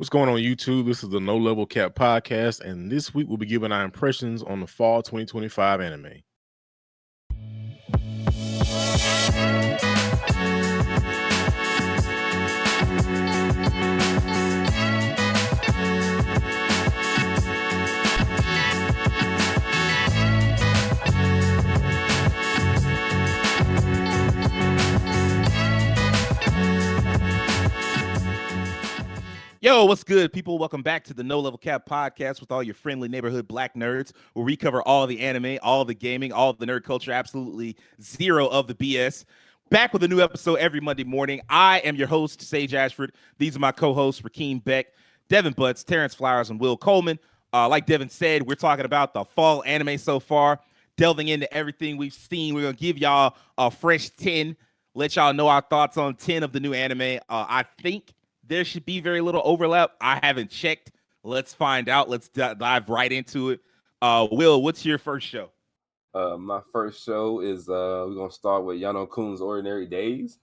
What's going on YouTube? This is the No Level Cap podcast, and this week we'll be giving our impressions on the fall 2025 anime. Yo, what's good, people? Welcome back to the No Level Cap podcast with all your friendly neighborhood black nerds, where we cover all the anime, all the gaming, all the nerd culture, absolutely zero of the BS. Back with a new episode every Monday morning. I am your host, Sage Ashford. These are my co-hosts, Rakeem Beck, Devin Butts, Terrence Flowers, and Will Coleman. Like Devin said, we're talking about the fall anime so far, delving into everything we've seen. We're going to give y'all a fresh 10, let y'all know our thoughts on 10 of the new anime. I think there should be very little overlap. I haven't checked. Let's find out. Let's dive right into it. Will, what's your first show? My first show is we're gonna start with Yano-kun's Ordinary Days.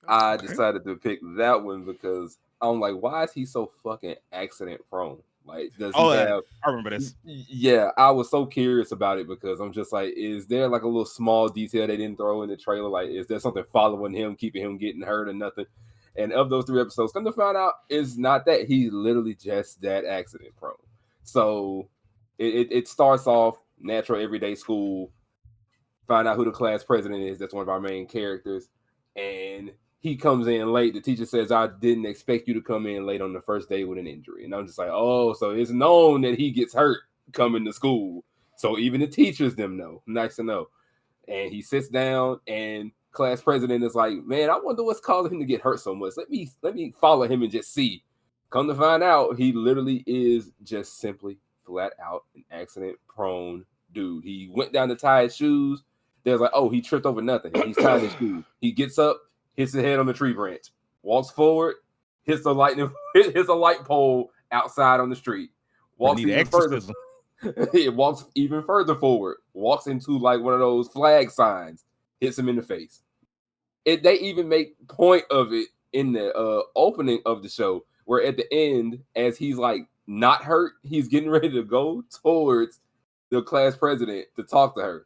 I decided to pick that one because I'm like, why is he so fucking accident prone? Like, does he have? I remember this. Yeah, I was so curious about it because I'm just like, is there like a little small detail they didn't throw in the trailer? Like, is there something following him, keeping him getting hurt or nothing? And of those 3 episodes, come to find out, it's not that. He's literally just that accident prone. So it starts off natural everyday school. Find out who the class president is. That's one of our main characters. And he comes in late. The teacher says, I didn't expect you to come in late on the first day with an injury. And I'm just like, oh, so it's known that he gets hurt coming to school. So even the teachers them know. Nice to know. And he sits down and class president is like, man, I wonder what's causing him to get hurt so much. Let me follow him and just see. Come to find out, he literally is just simply flat out an accident prone dude. He went down to tie his shoes. There's like, oh, he tripped over nothing. He's tying his shoes. He gets up, hits his head on the tree branch, walks forward, hits a light pole outside on the street. Walks even further. It walks even further forward. Walks into like one of those flag signs. Hits him in the face. They even make point of it in the opening of the show, where at the end, as he's like not hurt, he's getting ready to go towards the class president to talk to her.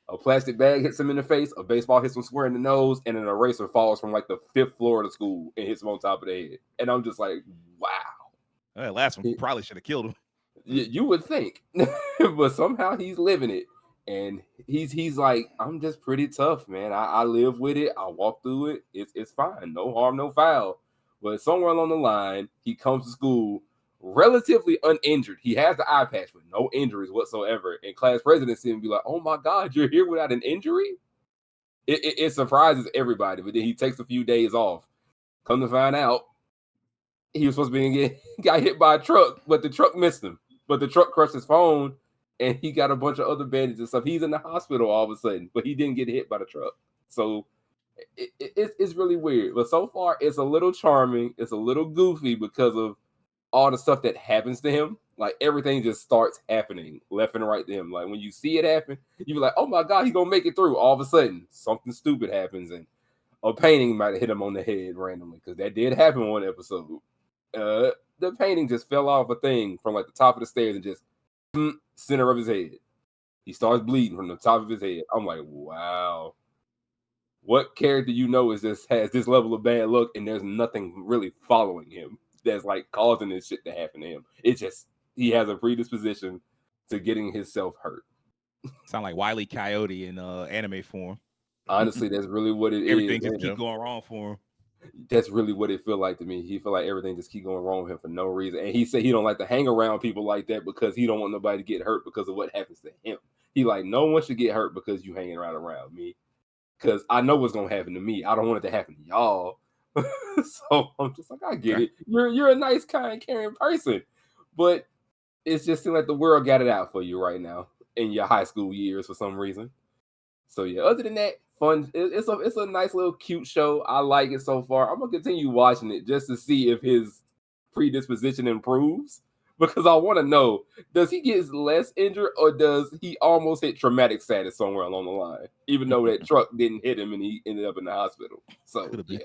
A plastic bag hits him in the face, a baseball hits him square in the nose, and an eraser falls from like the 5th floor of the school and hits him on top of the head. And I'm just like, wow. That last one probably should have killed him. You would think, but somehow he's living it. And he's like, I'm just pretty tough, man. I live with it. I walk through it. It's fine. No harm, no foul. But somewhere along the line, he comes to school relatively uninjured. He has the eye patch with no injuries whatsoever. And class president seems to be like, oh my God, you're here without an injury? It surprises everybody. But then he takes a few days off. Come to find out, he was supposed to be got hit by a truck, but the truck missed him. But the truck crushed his phone, and he got a bunch of other bandages and stuff. He's in the hospital all of a sudden, but he didn't get hit by the truck. So it's really weird. But so far, it's a little charming. It's a little goofy because of all the stuff that happens to him. Like, everything just starts happening left and right to him. Like, when you see it happen, you be like, oh my God, he's going to make it through. All of a sudden, something stupid happens, and a painting might have hit him on the head randomly, because that did happen one episode. The painting just fell off a thing from like the top of the stairs and just center of his head. He starts bleeding from the top of his head. I'm like, wow. What character has this level of bad luck and there's nothing really following him that's like causing this shit to happen to him? It's just, he has a predisposition to getting himself hurt. Sound like Wile E. Coyote in anime form. Honestly, that's really what it Everything is. just keep going wrong for him. That's really what it feel like to me. He feel like everything just keep going wrong with him for no reason. And he said he don't like to hang around people like that because he don't want nobody to get hurt because of what happens to him. He like, no one should get hurt because you hanging around me. Because I know what's gonna happen to me. I don't want it to happen to y'all. So I'm just like, I get it. You're a nice, kind, caring person. But it just seems like the world got it out for you right now in your high school years for some reason. So yeah, other than that, fun. It's a nice little cute show. I like it so far. I'm gonna continue watching it just to see if his predisposition improves, because I want to know, does he get less injured or does he almost hit traumatic status somewhere along the line, even though that truck didn't hit him and he ended up in the hospital. So yeah,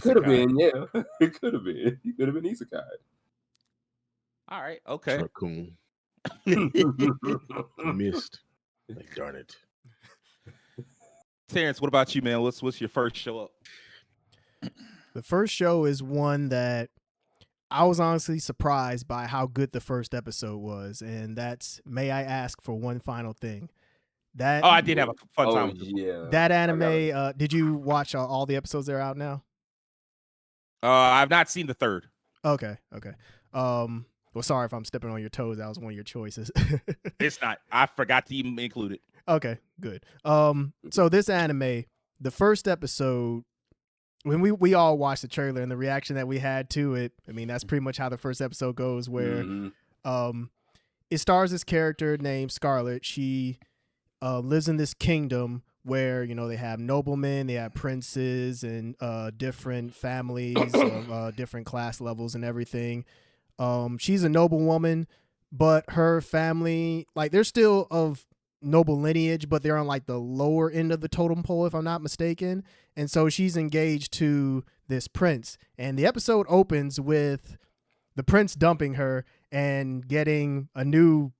could have been, yeah, it could have been. He could have been isekai. All right. Okay. Truck-kun. Missed. Like, darn it. Terrence, what about you, man? What's your first show up? The first show is one that I was honestly surprised by how good the first episode was, and that's May I Ask for One Final Thing. That I did have a fun time with this one. yeah. That anime, did you watch all the episodes that are out now? I've not seen the third. Okay. Well, sorry if I'm stepping on your toes. That was one of your choices. It's not. I forgot to even include it. Okay, good. So this anime, the first episode, when we all watched the trailer and the reaction that we had to it, I mean, that's pretty much how the first episode goes, where it stars this character named Scarlet. She lives in this kingdom where, you know, they have noblemen, they have princes, and different families of different class levels and everything. She's a noblewoman, but her family, like, they're still of noble lineage, but they're on like the lower end of the totem pole, if I'm not mistaken. And so she's engaged to this prince, and the episode opens with the prince dumping her and getting a new,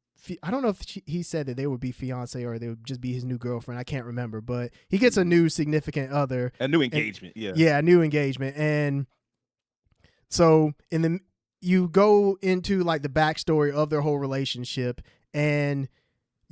I don't know if he said that they would be fiance or they would just be his new girlfriend. I can't remember, but he gets a new significant other, a new engagement. A new engagement. And so you go into like the backstory of their whole relationship, and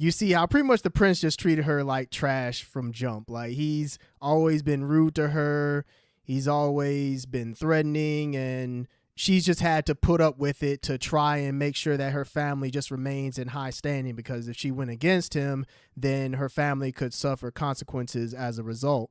you see how pretty much the prince just treated her like trash from jump. Like, he's always been rude to her. He's always been threatening, and she's just had to put up with it to try and make sure that her family just remains in high standing, because if she went against him, then her family could suffer consequences as a result.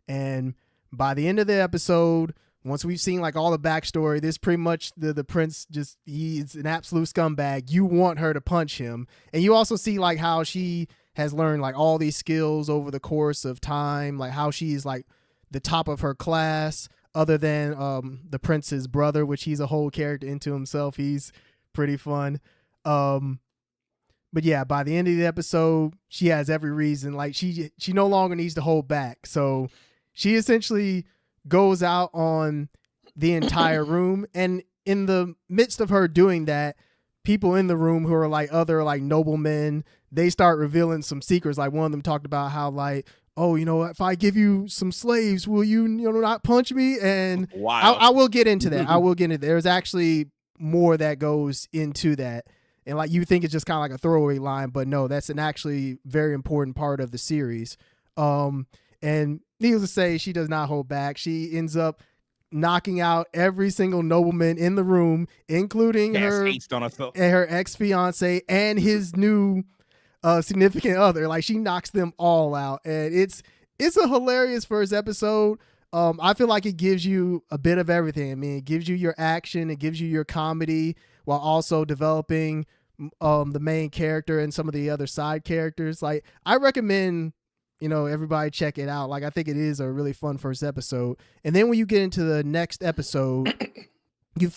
And by the end of the episode, once we've seen like all the backstory, this pretty much the prince he's an absolute scumbag. You want her to punch him. And you also see like how she has learned like all these skills over the course of time, like how she's like the top of her class, other than the prince's brother, which he's a whole character into himself. He's pretty fun. But yeah, by the end of the episode, she has every reason. Like, she no longer needs to hold back. So she essentially goes out on the entire room, and in the midst of her doing that, people in the room who are like other like noblemen, they start revealing some secrets. Like, one of them talked about how like, oh, you know, if I give you some slaves, will you not punch me? And I will get into that. There's actually more that goes into that, and like, you think it's just kind of like a throwaway line, but no, that's an actually very important part of the series. And needless to say, she does not hold back. She ends up knocking out every single nobleman in the room, including her ex-fiance and his new significant other. Like, she knocks them all out, and it's a hilarious first episode. I feel like it gives you a bit of everything. I mean, it gives you your action, it gives you your comedy, while also developing the main character and some of the other side characters. Like, I recommend, everybody check it out. Like, I think it is a really fun first episode. And then when you get into the next episode, you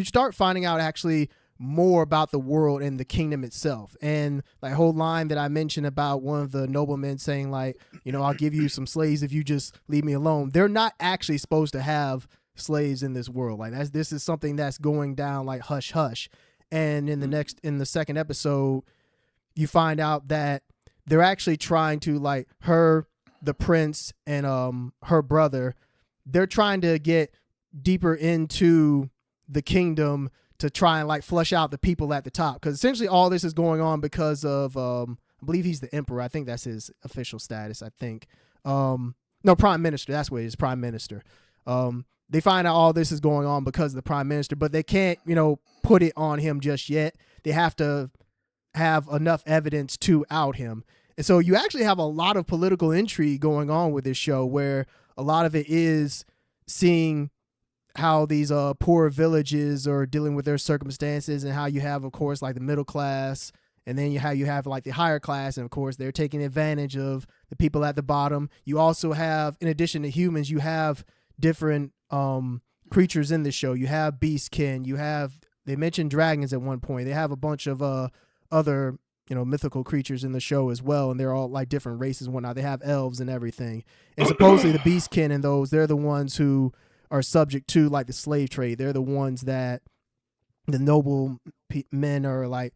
start finding out actually more about the world and the kingdom itself. And that whole line that I mentioned about one of the noblemen saying like, I'll give you some slaves if you just leave me alone. They're not actually supposed to have slaves in this world. Like, this is something that's going down like hush hush. And in the second episode, you find out that they're actually trying to, like, the prince and her brother, they're trying to get deeper into the kingdom to try and like flush out the people at the top. Because essentially all this is going on because of, I believe he's the emperor. I think that's his official status, I think. No, prime minister. That's what it is, prime minister. They find out all this is going on because of the prime minister, but they can't, put it on him just yet. They have to have enough evidence to out him. And so you actually have a lot of political intrigue going on with this show, where a lot of it is seeing how these poor villages are dealing with their circumstances, and how you have, of course, like the middle class, and then you have like the higher class, and of course they're taking advantage of the people at the bottom. You also have, in addition to humans, you have different creatures in the show. You have beastkin, they mentioned dragons at one point. They have a bunch of other mythical creatures in the show as well, and they're all like different races and whatnot. They have elves and everything. And supposedly the beastkin and those, they're the ones who are subject to like the slave trade. They're the ones that the noble men are like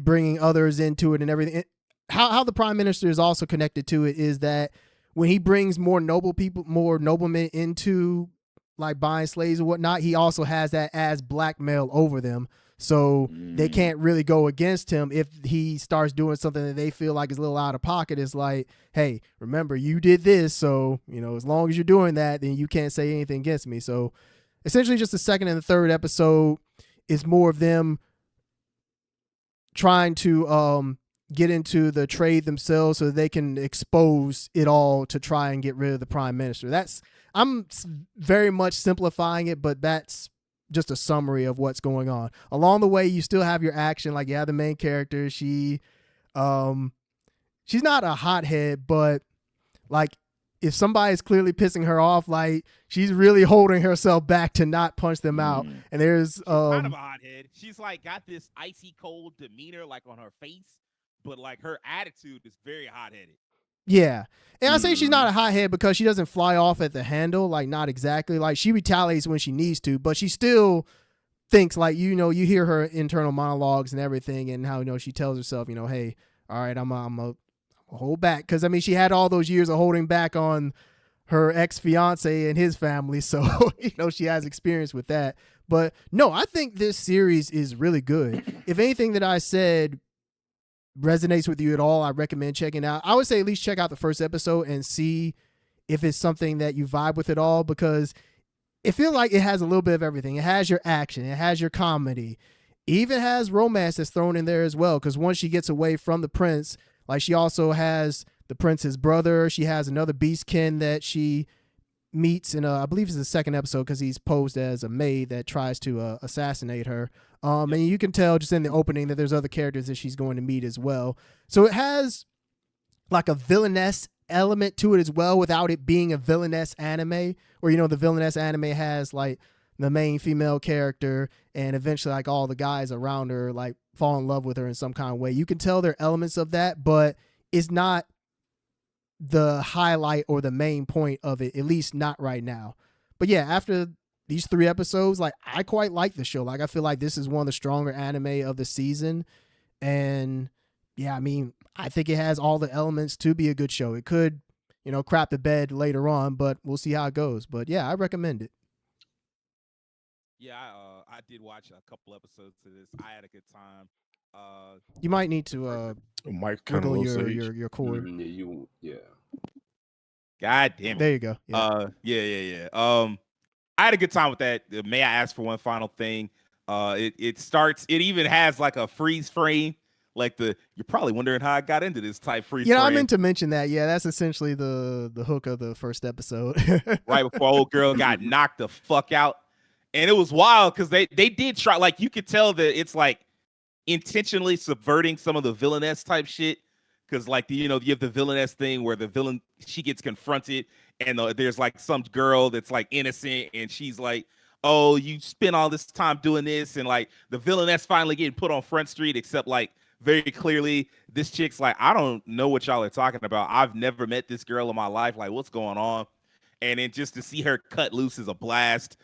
bringing others into it and everything. How the prime minister is also connected to it is that when he brings more noblemen into like buying slaves or whatnot, he also has that as blackmail over them. So they can't really go against him if he starts doing something that they feel like is a little out of pocket. It's like, hey, remember, you did this. So, as long as you're doing that, then you can't say anything against me. So essentially just the second and the third episode is more of them trying to get into the trade themselves so that they can expose it all to try and get rid of the prime minister. I'm very much simplifying it, but that's just a summary of what's going on. Along the way, you still have your action. Like, the main character, she's not a hothead, but like if somebody's clearly pissing her off, like she's really holding herself back to not punch them out. And there's she's kind of a hothead. She's like got this icy cold demeanor like on her face, but like her attitude is very hot-headed. Yeah. And I say she's not a hothead because she doesn't fly off at the handle, like not exactly. Like she retaliates when she needs to, but she still thinks like, you hear her internal monologues and everything and how, she tells herself, hey, all right, I'm a hold back. Cause I mean, she had all those years of holding back on her ex-fiance and his family. So, she has experience with that. But no, I think this series is really good. If anything that I said resonates with you at all, I recommend checking out. I would say at least check out the first episode and see if it's something that you vibe with at all, because it feels like it has a little bit of everything. It has your action, it has your comedy, even has romance that's thrown in there as well, because once she gets away from the prince, like she also has the prince's brother, she has another beastkin that she meets in I believe it's the second episode, because he's posed as a maid that tries to assassinate her. And you can tell just in the opening that there's other characters that she's going to meet as well. So it has like a villainess element to it as well, without it being a villainess anime, where the villainess anime has like the main female character and eventually like all the guys around her like fall in love with her in some kind of way. You can tell there are elements of that, but it's not the highlight or the main point of it, at least not right now. But yeah, after these 3 episodes, like I quite like the show. Like I feel like this is one of the stronger anime of the season. And yeah, I mean, I think it has all the elements to be a good show. It could, crap the bed later on, but we'll see how it goes. But yeah, I recommend it. Yeah, I did watch a couple episodes of this. I had a good time. You might need to Mike kind of wiggle your cord. Yeah. God damn it. There you go. Yeah. Yeah. I had a good time with that. May I ask for one final thing? It even has like a freeze frame, like you're probably wondering how I got into this type freeze frame. Yeah, I meant to mention that. Yeah, that's essentially the hook of the first episode. Right before old girl got knocked the fuck out. And it was wild because they did try, like you could tell that it's like intentionally subverting some of the villainess type shit. Because like you have the villainess thing where the villain, she gets confronted and there's like some girl that's like innocent and she's like, oh, you spent all this time doing this, and like the villainess finally getting put on Front Street, except like very clearly this chick's like, I don't know what y'all are talking about. I've never met this girl in my life. Like, what's going on? And then just to see her cut loose is a blast.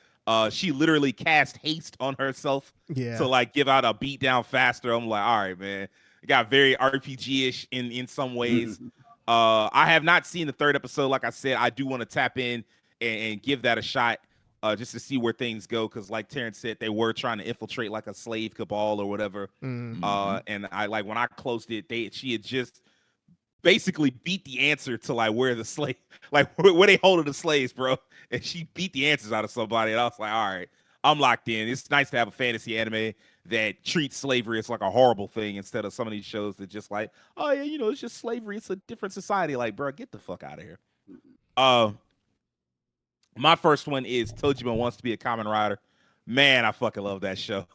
She literally cast haste on herself to like give out a beat down faster. I'm like, all right, man. It got very RPG-ish in some ways. I have not seen the 3rd episode. Like I said, I do want to tap in and give that a shot just to see where things go. Because like Terrence said, they were trying to infiltrate like a slave cabal or whatever. And I like when I closed it, she had just basically beat the answer to like where the slave, like where they holding the slaves, bro. And she beat the answers out of somebody. And I was like, all right, I'm locked in. It's nice to have a fantasy anime that treats slavery as like a horrible thing instead of some of these shows that just like, oh yeah, it's just slavery. It's a different society. Like, bro, get the fuck out of here. My first one is Tojima Wants to Be a Kamen Rider. Man, I fucking love that show.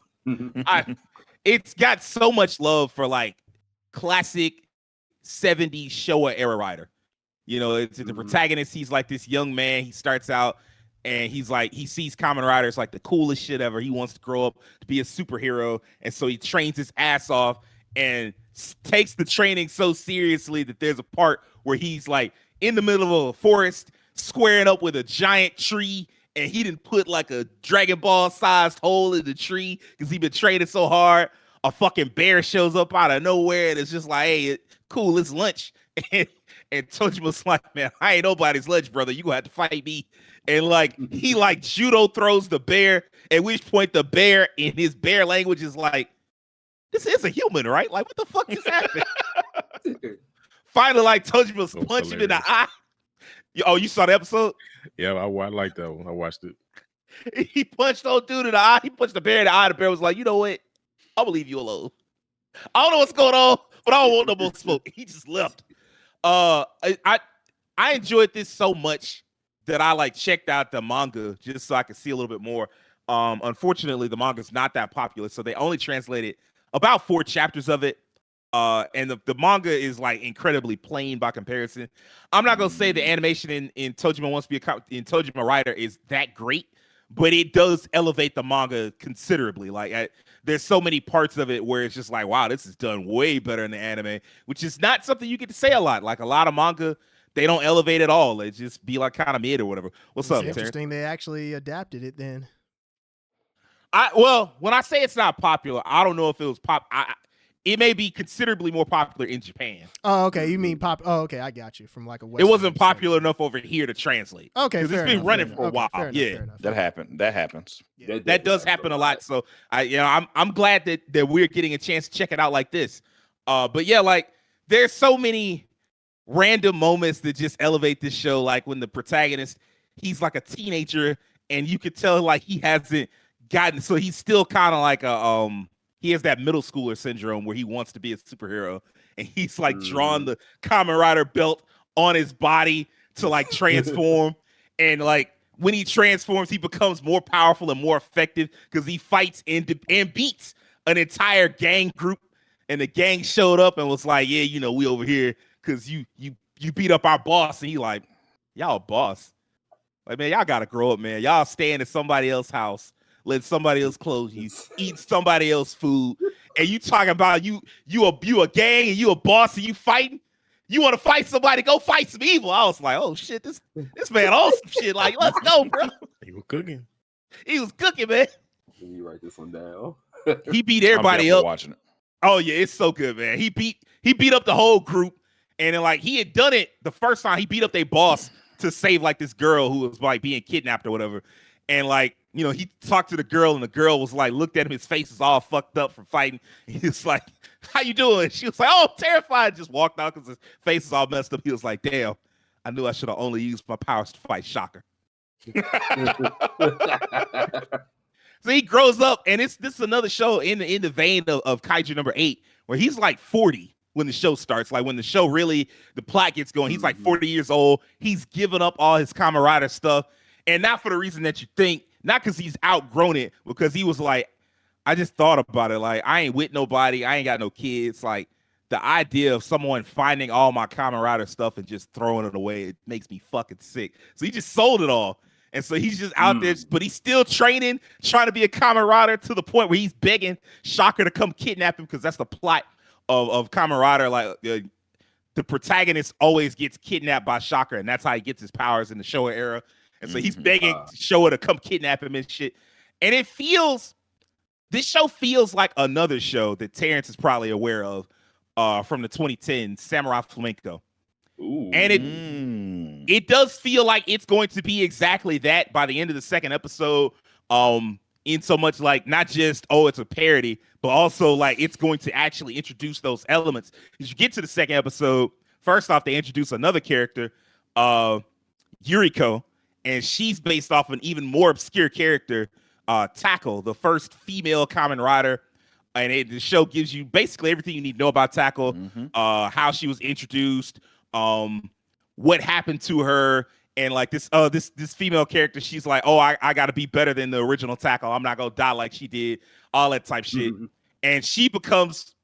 It's got so much love for like classic 70s Showa era writer. It's the protagonist. He's like this young man. He starts out and he's like, he sees Kamen Rider as like the coolest shit ever. He wants to grow up to be a superhero. And so he trains his ass off and takes the training so seriously that there's a part where he's like in the middle of a forest squaring up with a giant tree and he didn't put like a Dragon Ball sized hole in the tree because he been training so hard. A fucking bear shows up out of nowhere and it's just like, hey, cool, it's lunch. And Tojima's like, man, I ain't nobody's lunch, brother. You gonna have to fight me. And like he like judo throws the bear, at which point the bear in his bear language is like, this is a human, right? Like, what the fuck is happening? Finally, like Tojima's punch him in the eye. Oh, you saw the episode? Yeah, I like that one. I watched it. He punched old dude in the eye. He punched the bear in the eye. The bear was like, you know what? I'm gonna leave you alone. I don't know what's going on, but I don't want no more smoke. He just left. I enjoyed this so much that I like checked out the manga just so I could see a little bit more. Unfortunately, the manga's not that popular, so they only translated about 4 chapters of it. And the manga is like incredibly plain by comparison. I'm not gonna say the animation in Tojima Wants to Be in Tojima Writer is that great, but it does elevate the manga considerably. Like there's so many parts of it where it's just like, wow, this is done way better in the anime, which is not something you get to say a lot. Like a lot of manga, they don't elevate at all. It just be like kind of mid or whatever. What's up, It's Terrence? interesting they actually adapted it then. Well, when I say it's not popular, I don't know if it was it may be considerably more popular in Japan. Oh, okay. You mean pop? Oh, okay. I got you from like a. It Western wasn't popular perspective. enough over here to translate. Okay, because it's been running for a while. Fair enough, Yeah, fair enough. That happens. Yeah. that does happen a lot. So I'm glad that we're getting a chance to check it out like this. But yeah, like there's so many random moments that just elevate this show. Like when the protagonist, he's like a teenager, and you could tell like he hasn't gotten. So he's still kind of like he has that middle schooler syndrome where he wants to be a superhero, and he's like drawn the Kamen Rider belt on his body to like transform. And like when he transforms, he becomes more powerful and more effective because he fights and beats an entire gang group. And the gang showed up and was like, yeah, we over here because you beat up our boss. And he like, y'all boss. Like, man, y'all gotta grow up, man. Y'all staying at somebody else's house, let somebody else clothe you, eat somebody else's food, and you talking about you a gang and you a boss and you fighting. You want to fight somebody? Go fight some evil. I was like, oh shit, this man awesome shit. Like, let's go, bro. He was cooking. He was cooking, man. Let me write this one down. He beat everybody up. Watching it. Oh yeah, it's so good, man. He beat up the whole group, and then like he had done it the first time. He beat up their boss to save like this girl who was like being kidnapped or whatever, and like. He talked to the girl, and the girl was like, looked at him. His face was all fucked up from fighting. He was like, how you doing? She was like, oh, I'm terrified. Just walked out because his face is all messed up. He was like, damn, I knew I should have only used my powers to fight Shocker. So he grows up, and this is another show in the vein of Kaiju number 8, where he's like 40 when the show starts. Like when the show really, the plot gets going, he's like 40 years old. He's given up all his Kamen Rider stuff, and not for the reason that you think. Not because he's outgrown it, because he was like, I just thought about it. Like, I ain't with nobody. I ain't got no kids. Like, the idea of someone finding all my Kamen Rider stuff and just throwing it away, it makes me fucking sick. So he just sold it all. And so he's just out there, but he's still training, trying to be a Kamen Rider to the point where he's begging Shocker to come kidnap him because that's the plot of Kamen Rider. Like, the protagonist always gets kidnapped by Shocker, and that's how he gets his powers in the Showa era. And so he's begging Showa to come kidnap him and shit. And this show feels like another show that Terrence is probably aware of from the 2010s, Samurai Flamenco. Ooh. And it does feel like it's going to be exactly that by the end of the second episode. In so much like not just, it's a parody, but also like it's going to actually introduce those elements. As you get to the second episode, first off, they introduce another character, Yuriko. And she's based off an even more obscure character, Tackle, the first female Kamen Rider. And the show gives you basically everything you need to know about Tackle, how she was introduced, what happened to her, and like this female character, she's like, I got to be better than the original Tackle. I'm not gonna die like she did, all that type shit. And she becomes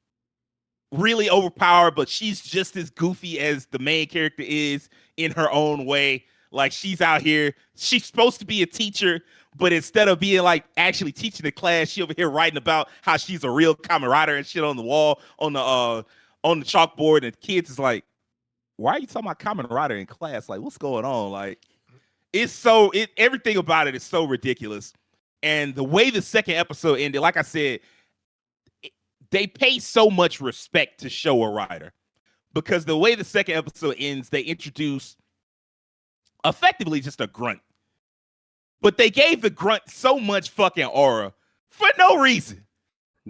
really overpowered, but she's just as goofy as the main character is in her own way. Like she's out here, she's supposed to be a teacher, but instead of being like actually teaching the class, she over here writing about how she's a real Kamen Rider and shit on the wall, on the chalkboard. And kids is like, why are you talking about Kamen Rider in class? Like, what's going on? Like, everything about it is so ridiculous. And the way the second episode ended, like I said, they pay so much respect to Showa Rider, because the way the second episode ends, they introduce effectively just a grunt. But they gave the grunt so much fucking aura for no reason.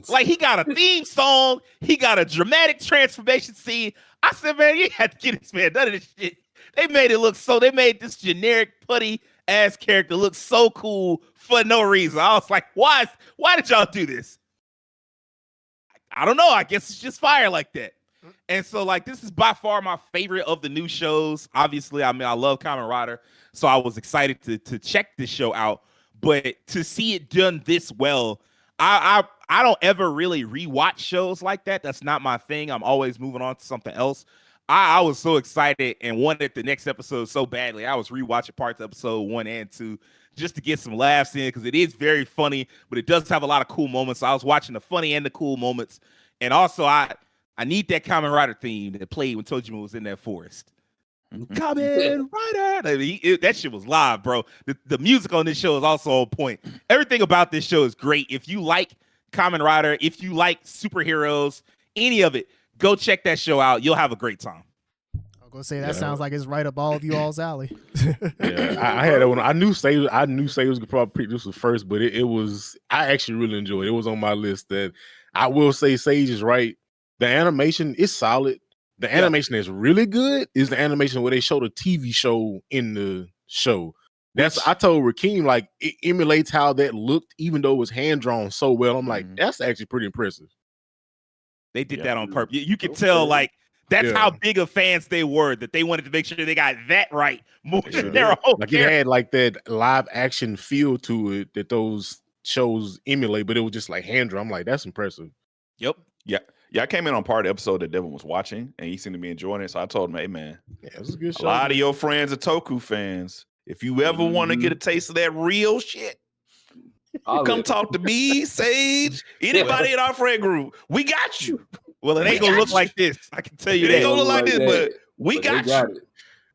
Like, he got a theme song, he got a dramatic transformation scene. I said, man, you had to get this man none of this shit. They made this generic putty ass character look so cool for no reason. I was like, why did y'all do this? I don't know. I guess it's just fire like that. And so, like, this is by far my favorite of the new shows. Obviously, I mean, I love Kamen Rider, so I was excited to check this show out. But to see it done this well, I don't ever really rewatch shows like that. That's not my thing. I'm always moving on to something else. I was so excited and wanted the next episode so badly. I was rewatching parts of episode 1 and 2 just to get some laughs in, because it is very funny, but it does have a lot of cool moments. So I was watching the funny and the cool moments. And also, I need that Kamen Rider theme that played when Tojima was in that forest. Kamen Rider. I mean, that shit was live, bro. The music on this show is also on point. Everything about this show is great. If you like Kamen Rider, if you like superheroes, any of it, go check that show out. You'll have a great time. I'm gonna say that sounds like it's right up all of you all's alley. Yeah, I had that one. I knew Say was could probably pick this was first, but it was, I actually really enjoyed it. It was on my list. That I will say Sage is right. The animation is solid. The animation that's really good is the animation where they show the TV show in the show. I told Rakeem, like, it emulates how that looked, even though it was hand drawn so well. I'm like, that's actually pretty impressive. They did that on purpose. You could tell, like, that's how big of fans they were, that they wanted to make sure they got that right more than their own. Like, it had like that live action feel to it that those shows emulate, but it was just like hand drawn. I'm like, that's impressive. Yep. Yeah, I came in on part of the episode that Devin was watching, and he seemed to be enjoying it. So I told him, hey, man, it was a good show. A lot of your friends are Toku fans. If you ever want to get a taste of that real shit, come talk to me, Sage, anybody in our friend group. We got you. Well, it ain't going to look like this. I can tell you that. It ain't going to look like this, but we got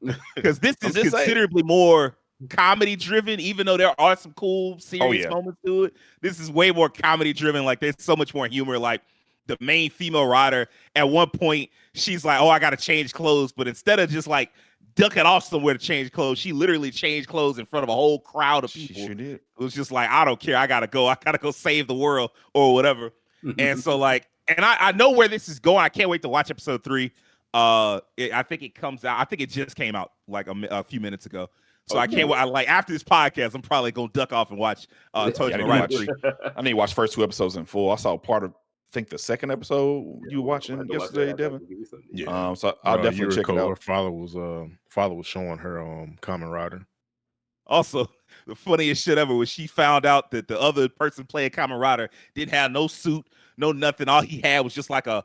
you. Because this is considerably more comedy-driven, even though there are some cool, serious moments to it. This is way more comedy-driven. Like, there's so much more humor. Like, the main female rider, at one point, she's like, oh, I got to change clothes. But instead of just, like, ducking off somewhere to change clothes, she literally changed clothes in front of a whole crowd of people. She sure did. It was just like, I don't care. I got to go. I got to go save the world or whatever. And so, like, and I know where this is going. I can't wait to watch episode 3. I think it comes out. I think it just came out, like, a few minutes ago. So I can't. Like, after this podcast, I'm probably gonna duck off and watch Tojima Rider 3. I need to watch first 2 episodes in full. I saw part of, I think, the second episode you were watching yesterday, Devin. Yeah. So I'll definitely check it out. Father was showing her Kamen Rider. Also, the funniest shit ever was she found out that the other person playing Kamen Rider didn't have no suit, no nothing. All he had was just like a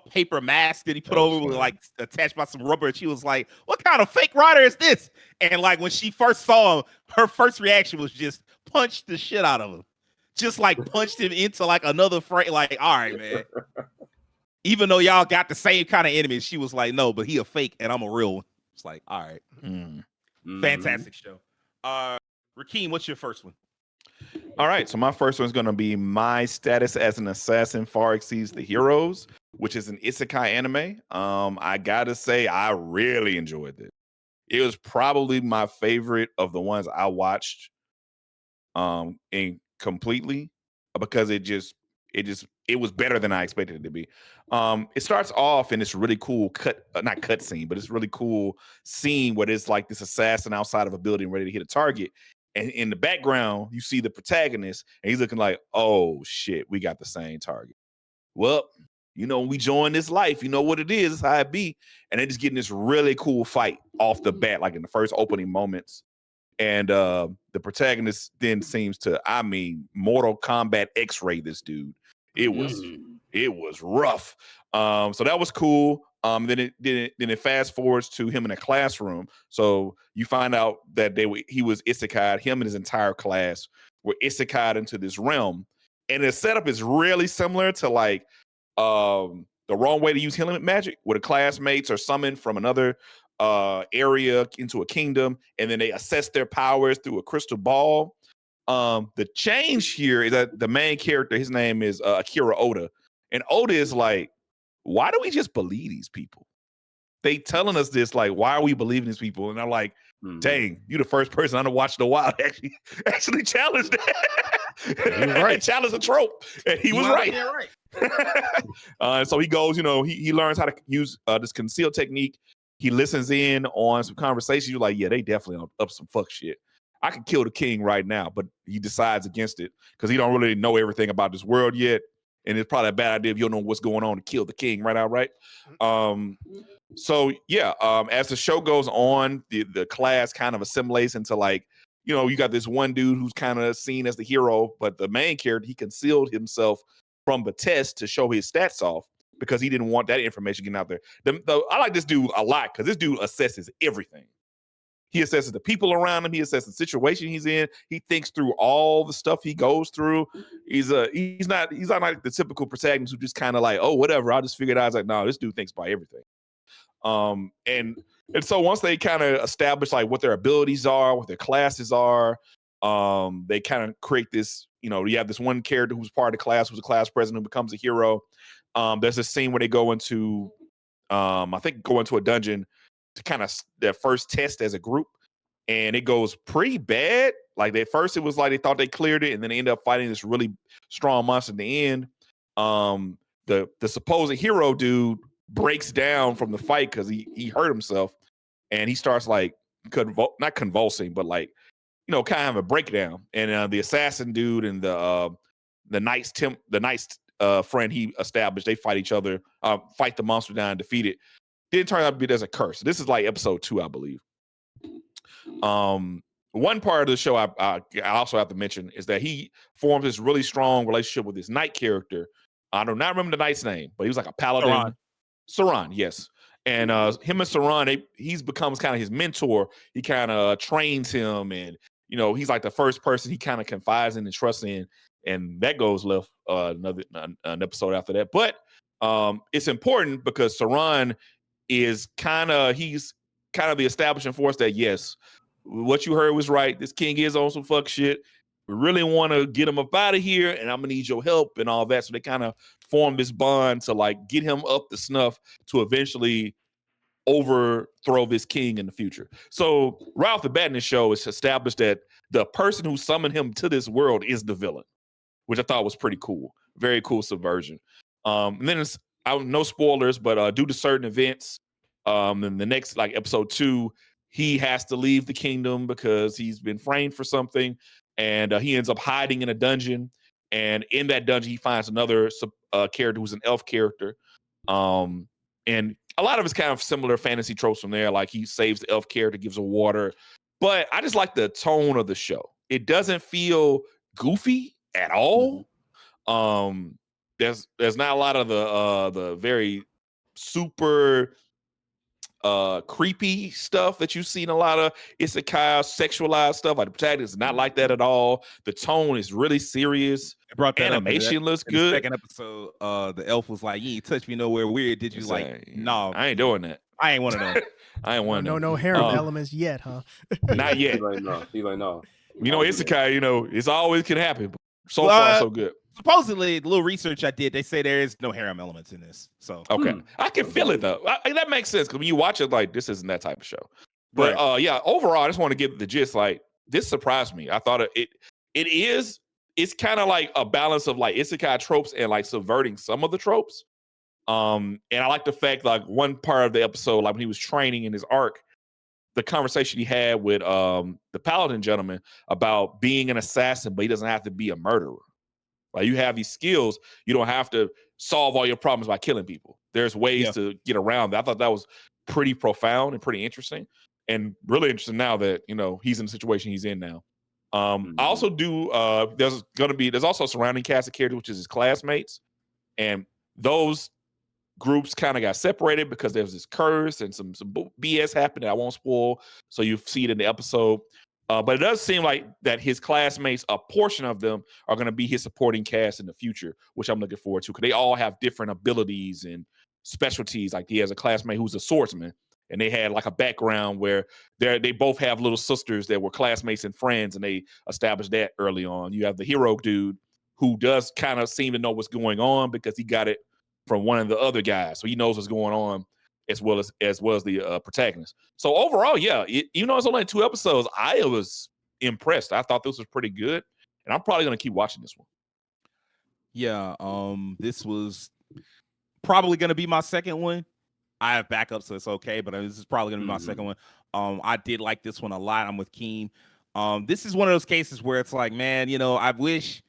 paper mask that he put over with, like, attached by some rubber. And she was like, what kind of fake rider is this? And, like, when she first saw him, her first reaction was just punch the shit out of him. Just, like, punched him into, like, another frame. Like, all right, man. Even though y'all got the same kind of enemies, she was like, no, but he a fake and I'm a real one. It's like, all right. Fantastic show. Rakeem, what's your first one? All right, so my first one's going to be My Status as an Assassin Far Exceeds the Heroes, which is an isekai anime. I gotta say, I really enjoyed it. It was probably my favorite of the ones I watched in completely, because it was better than I expected it to be. It starts off in this really cool not cut scene, but it's really cool scene where it's like this assassin outside of a building ready to hit a target. And in the background, you see the protagonist, and he's looking like, oh shit, we got the same target. Well, you know, when we join this life, you know what it is, it's how it be. And they're just getting this really cool fight off the bat, like in the first opening moments. And the protagonist then seems to, Mortal Kombat X-ray this dude. It was rough. So that was cool. Then it fast forwards to him in a classroom. So you find out that he was isekai'd. Him and his entire class were isekai'd into this realm. And the setup is really similar to, like, the Wrong Way to Use Healing Magic, where the classmates are summoned from another area into a kingdom, and then they assess their powers through a crystal ball. The change here is that the main character, his name is Akira Oda, and Oda is like, why do we just believe these people? They telling us this, like, why are we believing these people? And I'm like, dang, you the first person I know watched The Wild actually challenged that. He was right. Challenged a trope, and he was right. And so he goes, he learns how to use this concealed technique. He listens in on some conversations. You're like, yeah, they definitely up some fuck shit. I could kill the king right now, but he decides against it because he don't really know everything about this world yet. And it's probably a bad idea if you don't know what's going on to kill the king right outright. So yeah, as the show goes on, the class kind of assimilates into like, you got this one dude who's kind of seen as the hero, but the main character, he concealed himself from the test to show his stats off because he didn't want that information getting out there. I like this dude a lot because this dude assesses everything. He assesses the people around him. He assesses the situation he's in. He thinks through all the stuff he goes through. He's not like the typical protagonist who just kind of like, oh, whatever, I'll just figure it out. It's like, no, this dude thinks about everything. And so once they kind of establish like what their abilities are, what their classes are, they kind of create this, you have this one character who's part of the class, who's a class president, who becomes a hero. There's a scene where they go into a dungeon to kind of their first test as a group, and it goes pretty bad. Like at first it was like they thought they cleared it, and then they end up fighting this really strong monster in the end. The supposed hero dude breaks down from the fight because he hurt himself, and he starts like not convulsing, but like kind of have a breakdown. And the assassin dude and the knight's friend he established, they fight each other, fight the monster down and defeat it. Didn't turn out to be there's a curse. This is like episode 2, I believe. One part of the show I also have to mention is that he forms this really strong relationship with this knight character. I do not remember the knight's name, but he was like a paladin. Saran, yes. And him and Saran, he's becomes kind of his mentor. He kind of trains him, and he's like the first person he kind of confides in and trusts in. And that goes left an episode after that. But it's important because Saran he's kind of the establishing force that, yes, what you heard was right. This king is on some fuck shit. We really want to get him up out of here, and I'm gonna need your help and all that. So they kind of form this bond to like get him up to snuff to eventually overthrow this king in the future. So right off the bat in the show, it's established that the person who summoned him to this world is the villain, which I thought was pretty cool. Very cool subversion. And then it's no spoilers, but due to certain events, in the next like episode 2, he has to leave the kingdom because he's been framed for something, and he ends up hiding in a dungeon. And in that dungeon, he finds another character who's an elf character. And a lot of it's kind of similar fantasy tropes from there. Like he saves the elf character, gives her water. But I just like the tone of the show. It doesn't feel goofy at all. There's not a lot of the very super creepy stuff that you see in a lot of isekai sexualized stuff. Like the protagonist is not like that at all. The tone is really serious. Animation looks good. The second episode, the elf was like, "You ain't touch me nowhere weird, did you?" Like, no, I ain't doing that. I ain't one of them. I ain't one of them. No harem elements yet, huh? Not yet. He's like, no. Isekai, it's always can happen. But so far, so good. Supposedly, the little research I did, they say there is no harem elements in this. So okay, I can feel it though. That makes sense because when you watch it, like this isn't that type of show. But yeah, overall, I just want to give the gist. Like this surprised me. I thought it is. It's kind of like a balance of like isekai tropes and like subverting some of the tropes. And I like the fact like one part of the episode, like when he was training in his arc, the conversation he had with the paladin gentleman about being an assassin, but he doesn't have to be a murderer. Like you have these skills, you don't have to solve all your problems by killing people. There's ways to get around that. I thought that was pretty profound and pretty interesting, and really interesting now that he's in the situation he's in now. I also do. There's also a surrounding cast of characters, which is his classmates, and those groups kind of got separated because there was this curse and some BS happened that I won't spoil. So you see it in the episode. But it does seem like that his classmates, a portion of them, are going to be his supporting cast in the future, which I'm looking forward to because they all have different abilities and specialties. Like he has a classmate who's a swordsman, and they had like a background where they both have little sisters that were classmates and friends, and they established that early on. You have the hero dude who does kind of seem to know what's going on because he got it from one of the other guys, so he knows what's going on as well as the protagonist. So overall, yeah, even though it's only 2 episodes, I was impressed. I thought this was pretty good, and I'm probably gonna keep watching this one. Yeah, this was probably gonna be my second one. I have backup, so it's okay, but this is probably gonna be my second one. I did like this one a lot. I'm with Keem. This is one of those cases where it's like, man, I wish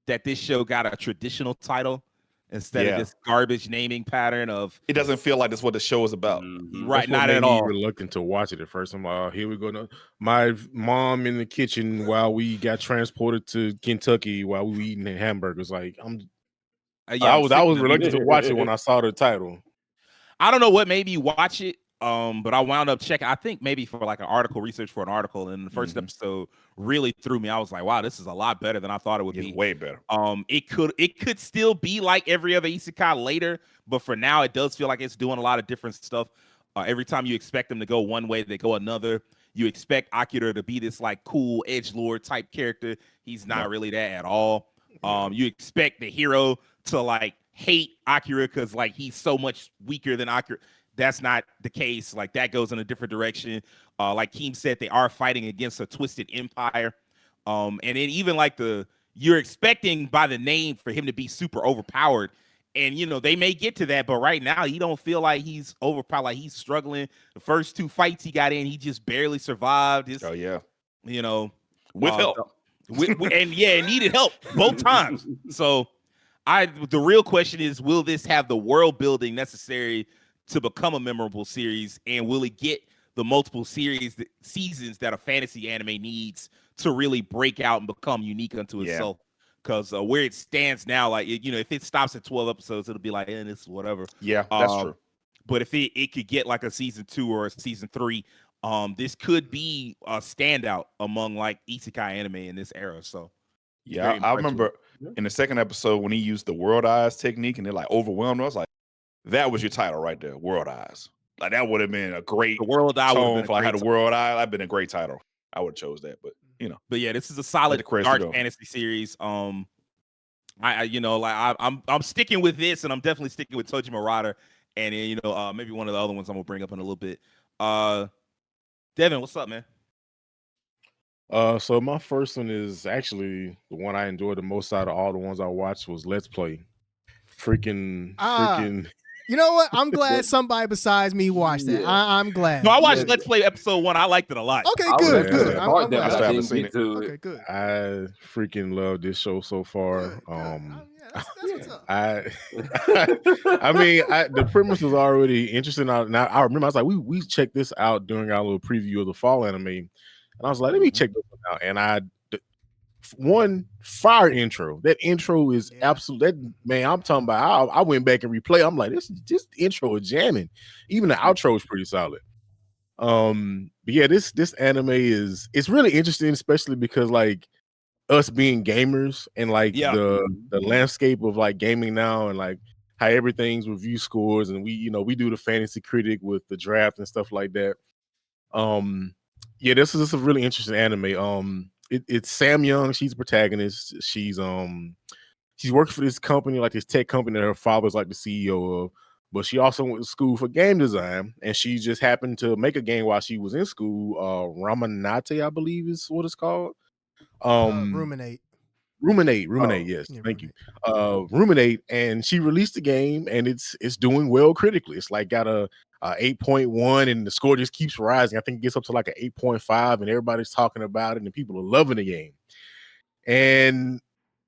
that this show got a traditional title instead of this garbage naming pattern of. It doesn't feel like that's what the show is about. Right, not at all. Reluctant to watch it at first. I'm like, here we go. Now. My mom in the kitchen while we got transported to Kentucky while we were eating hamburgers. Like I was reluctant to watch it when I saw the title. I don't know what made me watch it, but I wound up checking. I think maybe for like an article, research for an article, and the first episode really threw me. I was like, wow, this is a lot better than I thought it would be. Way better. It could still be like every other isekai later, but for now, it does feel like it's doing a lot of different stuff. Every time you expect them to go one way, they go another. You expect Akira to be this like cool edgelord type character. He's not really that at all. You expect the hero to like hate Akira because like he's so much weaker than Akira. That's not the case. Like that goes in a different direction. Like Keem said, they are fighting against a twisted empire. And then even like you're expecting by the name for him to be super overpowered. And, they may get to that, but right now you don't feel like he's overpowered. Like he's struggling. The first 2 fights he got in, he just barely survived. Oh, yeah. With help. And needed help both times. So the real question is, will this have the world building necessary to become a memorable series, and will it get the multiple seasons that a fantasy anime needs to really break out and become unique unto itself? Because where it stands now, like if it stops at 12 episodes, it'll be like, this is whatever. Yeah, that's true. But if it could get like a season 2 or a season 3, this could be a standout among like isekai anime in this era. So yeah, I remember in the second episode when he used the world eyes technique and they're like overwhelmed. I was like, that was your title right there, World Eyes. Like that would have been a great world eye tone if I had a World Eye. That'd been a great title. I would have chose that, but But yeah, this is a solid dark fantasy series. I'm sticking with this, and I'm definitely sticking with Tojima Rada, and then maybe one of the other ones I'm gonna bring up in a little bit. Devin, what's up, man? So my first one is actually the one I enjoyed the most out of all the ones I watched was Let's Play. Freaking. You know what? I'm glad somebody besides me watched that. I'm glad. No, I watched Let's Play episode 1. I liked it a lot. Okay, good. I'm glad. I haven't seen it. Okay, good. I freaking love this show so far. That's what's up. I mean, the premise was already interesting. Now I remember I was like, we checked this out during our little preview of the fall anime, and I was like, let me check this one out. And one fire intro. That intro is absolute. That man, I'm talking about. I went back and replay. I'm like, this intro is jamming. Even the outro is pretty solid. But yeah, this anime it's really interesting, especially because like us being gamers and like the landscape of like gaming now and like how everything's review scores and we do the fantasy critic with the draft and stuff like that. This is a really interesting anime. It's Sam Young. She's the protagonist. She's working for this company, like this tech company that her father's like the CEO of. But she also went to school for game design, and she just happened to make a game while she was in school. Ramanate, I believe, is what it's called. Ruminate. Yes, thank you. Ruminate, and she released the game, and it's doing well critically. It's like got a 8.1, and the score just keeps rising. I think it gets up to like an 8.5, and everybody's talking about it, and people are loving the game. And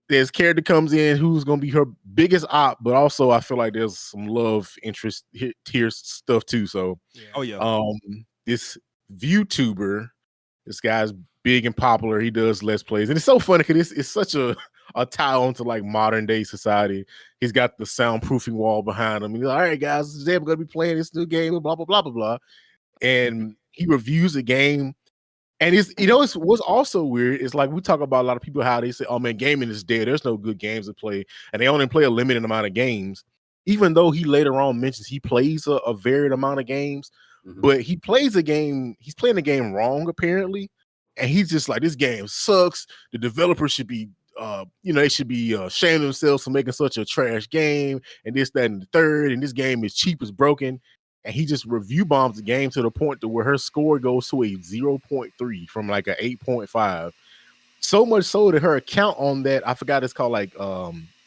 there's character comes in who's going to be her biggest op, but also I feel like there's some love interest here stuff too. So, this ViewTuber, this guy's big and popular. He does Let's Plays, and it's so funny because it's such a tie on to like modern day society. He's got the soundproofing wall behind him. He's like, all right, guys, today we're going to be playing this new game, blah, blah, blah, blah, blah. And he reviews the game. And what's also weird is like we talk about a lot of people how they say, oh man, gaming is dead. There's no good games to play. And they only play a limited amount of games. Even though he later on mentions he plays a varied amount of games. but he plays the game. He's playing the game wrong apparently, and he's just like, this game sucks. The developers should be, they should be ashamed of themselves for making such a trash game, and this, that, and the third. And this game is cheap as broken. And he just review bombs the game to the point to where her score goes to a 0.3 from like a 8.5. So much so that her account on that, I forgot, it's called like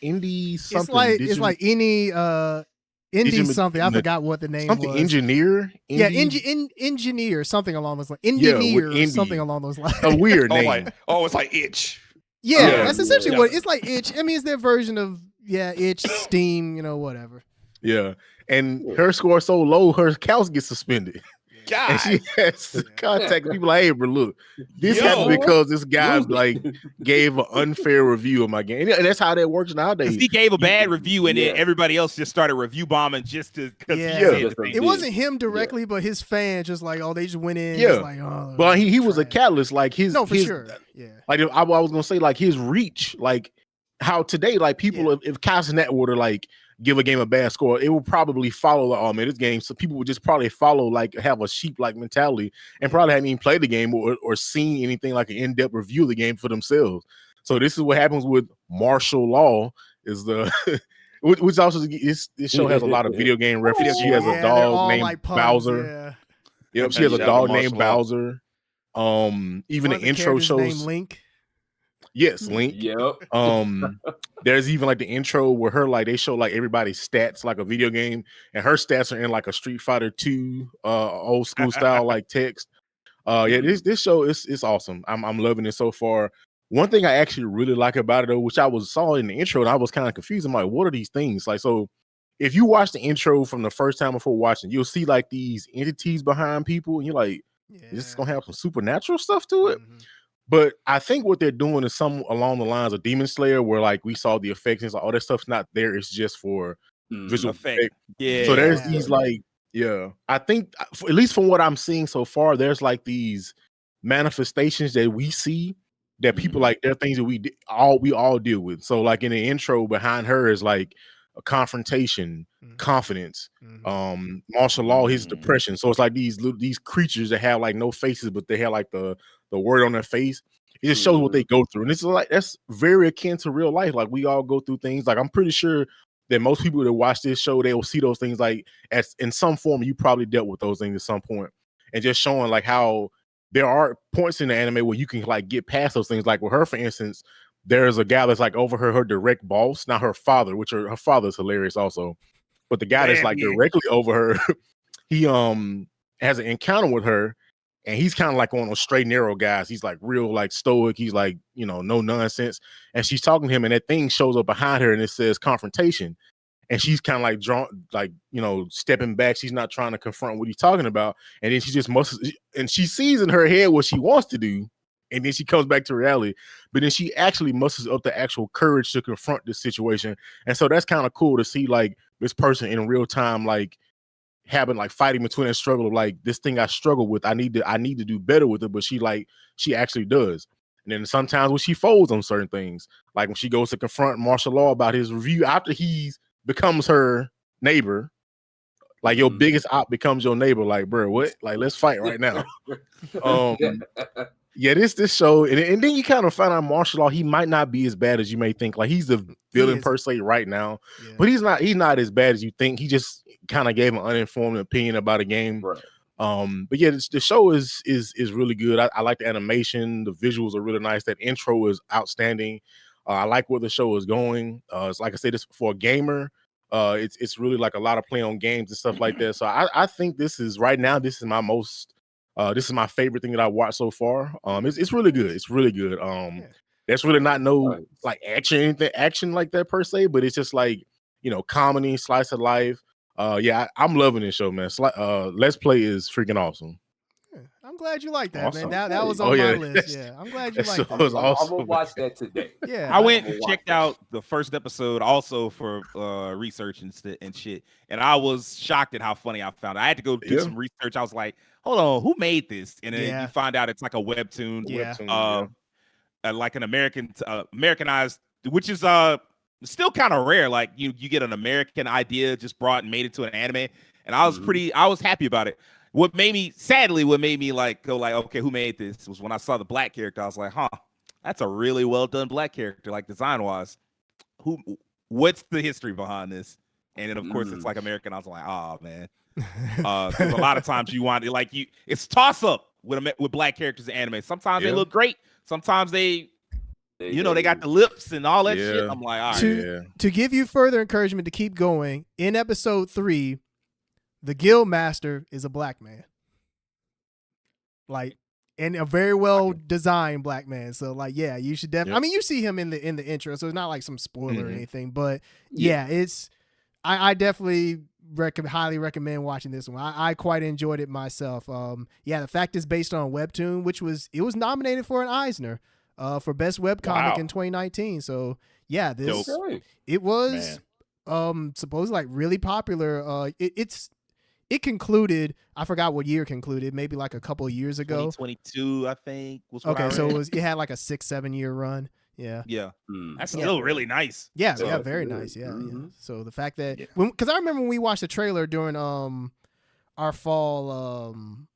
indie something. It's like any indie something. I forgot what the name something was. Engineer. Yeah, engineer, something along those lines. Engineer, something along those lines. A weird name. It's like Itch. Yeah, that's essentially what it's like. Itch. I mean, it's their version of Itch, Steam, whatever. Yeah, and her score is so low, her accounts get suspended. God. And she has to contact people like, hey, bro, look, this happened because this guy like gave an unfair review of my game. And that's how that works nowadays. He gave a bad review, and then everybody else just started review bombing just to because it wasn't him directly, but his fans just like, they just went in. Yeah, like, but he was a catalyst. Like his sure. Yeah, like I was gonna say like his reach, like how today like people if Castanet were to like give a game a bad score, it will probably follow like, this game. So people would just probably follow, like have a sheep-like mentality and probably hadn't even played the game or seen anything like an in-depth review of the game for themselves. So this is what happens with martial law is the which also this show has a lot of video game references. She has a dog named like Bowser. Yep, she has a dog named Bowser. Even the intro shows Link. Yes, Link. Yep. There's even like the intro where her like they show like everybody's stats like a video game, and her stats are in like a Street Fighter 2 old school style like text. This show is awesome. I'm loving it so far. One thing I actually really like about it though, which I saw in the intro and I was kind of confused. I'm like, what are these things? Like, so if you watch the intro from the first time before watching, you'll see like these entities behind people, and you're like, this is gonna have some supernatural stuff to it. But I think what they're doing is some along the lines of Demon Slayer, where like we saw the effects and all that stuff's not there. It's just for visual effect. Yeah. So there's these like, I think at least from what I'm seeing so far, there's like these manifestations that we see that people like, they're things that we all deal with. So like in the intro behind her is like a confrontation, confidence, martial law, his depression. So it's like these creatures that have like no faces, but they have like the word on their face. It just shows what they go through. And it's like, that's very akin to real life. Like we all go through things. Like I'm pretty sure that most people that watch this show, they will see those things like as in some form, you probably dealt with those things at some point. And just showing like how there are points in the anime where you can like get past those things. Like with her, for instance, there's a guy that's like over her direct boss, not her father, which her father's hilarious also. But the guy that's like directly over her, he has an encounter with her. And he's kind of like one of those straight narrow guys. He's like real like stoic. He's like, no nonsense. And she's talking to him, and that thing shows up behind her and it says confrontation. And she's kind of like drawn, like, stepping back. She's not trying to confront what he's talking about. And then she just and she sees in her head what she wants to do. And then she comes back to reality. But then she actually musters up the actual courage to confront this situation. And so that's kind of cool to see like this person in real time, like, having like fighting between that struggle of like, this thing I struggle with, I need to do better with it, but she actually does. And then sometimes when she folds on certain things, like when she goes to confront martial law about his review after he becomes her neighbor, like your biggest op becomes your neighbor, like, bro, what? Like, let's fight right now. This show, and then you kind of find out martial law, he might not be as bad as you may think. Like he's the villain per se right now, but he's not as bad as you think. He just kind of gave an uninformed opinion about a game. Right. But the show is really good. I like the animation, the visuals are really nice. That intro is outstanding. I like where the show is going. It's like I said, this for a gamer. It's really like a lot of play on games and stuff like that. So I think this is my most. This is my favorite thing that I watched so far. It's really good. It's really good. There's really not no like action like that per se, but it's just like, comedy, slice of life. I'm loving this show, man. Let's Play is freaking awesome. I'm glad you like that, man. That was on my list. Yeah, I'm glad you like that. Was awesome, I'm gonna watch that today. Yeah, I went and checked out the first episode also for research and shit, and I was shocked at how funny I found it. I had to go do some research. I was like, hold on, who made this? And then you find out it's like a webtoon, like an Americanized, which is still kind of rare. Like you get an American idea just brought and made it to an anime, and I was happy about it. what made me like go like, okay, who made this was when I saw the black character. I was like, huh, that's a really well done black character, like design wise. What's the history behind this? And then of course it's like American. I was like, oh man. Because a lot of times you want it like it's toss up with black characters in anime. Sometimes they look great. Sometimes they got the lips and all that shit. I'm like, all right. To give you further encouragement to keep going, in episode 3, the guild master is a black man, like, and a very well designed black man. So like, yeah, you should definitely. I mean, you see him in the intro, so it's not like some spoiler or anything. But yeah, it's. I definitely highly recommend watching this one. I quite enjoyed it myself. The fact it's based on a webtoon, which was nominated for an Eisner for best webcomic in 2019. So yeah, it was supposedly like really popular. It concluded. I forgot what year it concluded. Maybe like a couple of years ago. 2022, I think. Was what okay, so it had like a 6-7 year run. Yeah. That's still really nice. Yeah, very nice. Yeah, So the fact that because I remember when we watched the trailer during our fall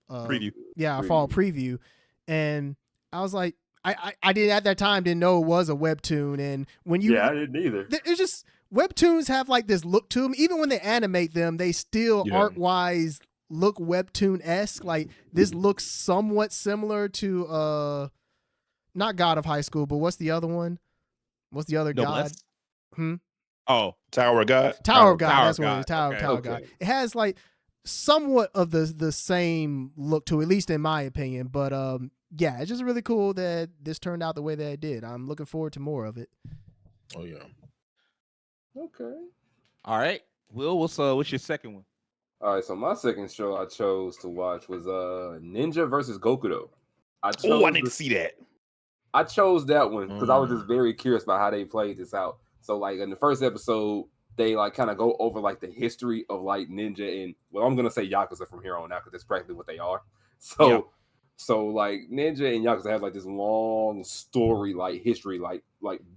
preview. Yeah, our fall preview, and I was like, I didn't at that time didn't know it was a webtoon, and when you I didn't either. It's just webtoons have like this look to them. Even when they animate them, they still art wise look webtoon-esque. Like this looks somewhat similar to not God of High School, but what's the other one? What's the other god? Oh, Tower of God. Tower of God. That's what it is. Tower of God. It has like somewhat of the same look to it, at least in my opinion. But it's just really cool that this turned out the way that it did. I'm looking forward to more of it. Oh yeah. Okay. All right. Will, what's your second one? All right, so my second show I chose to watch was Ninja versus Gokudo. I didn't see that. I chose that one because I was just very curious about how they played this out. So like in the first episode, they like kind of go over like the history of like Ninja and I'm gonna say Yakuza from here on out because that's practically what they are. So like Ninja and Yakuza have like this long story, like history, like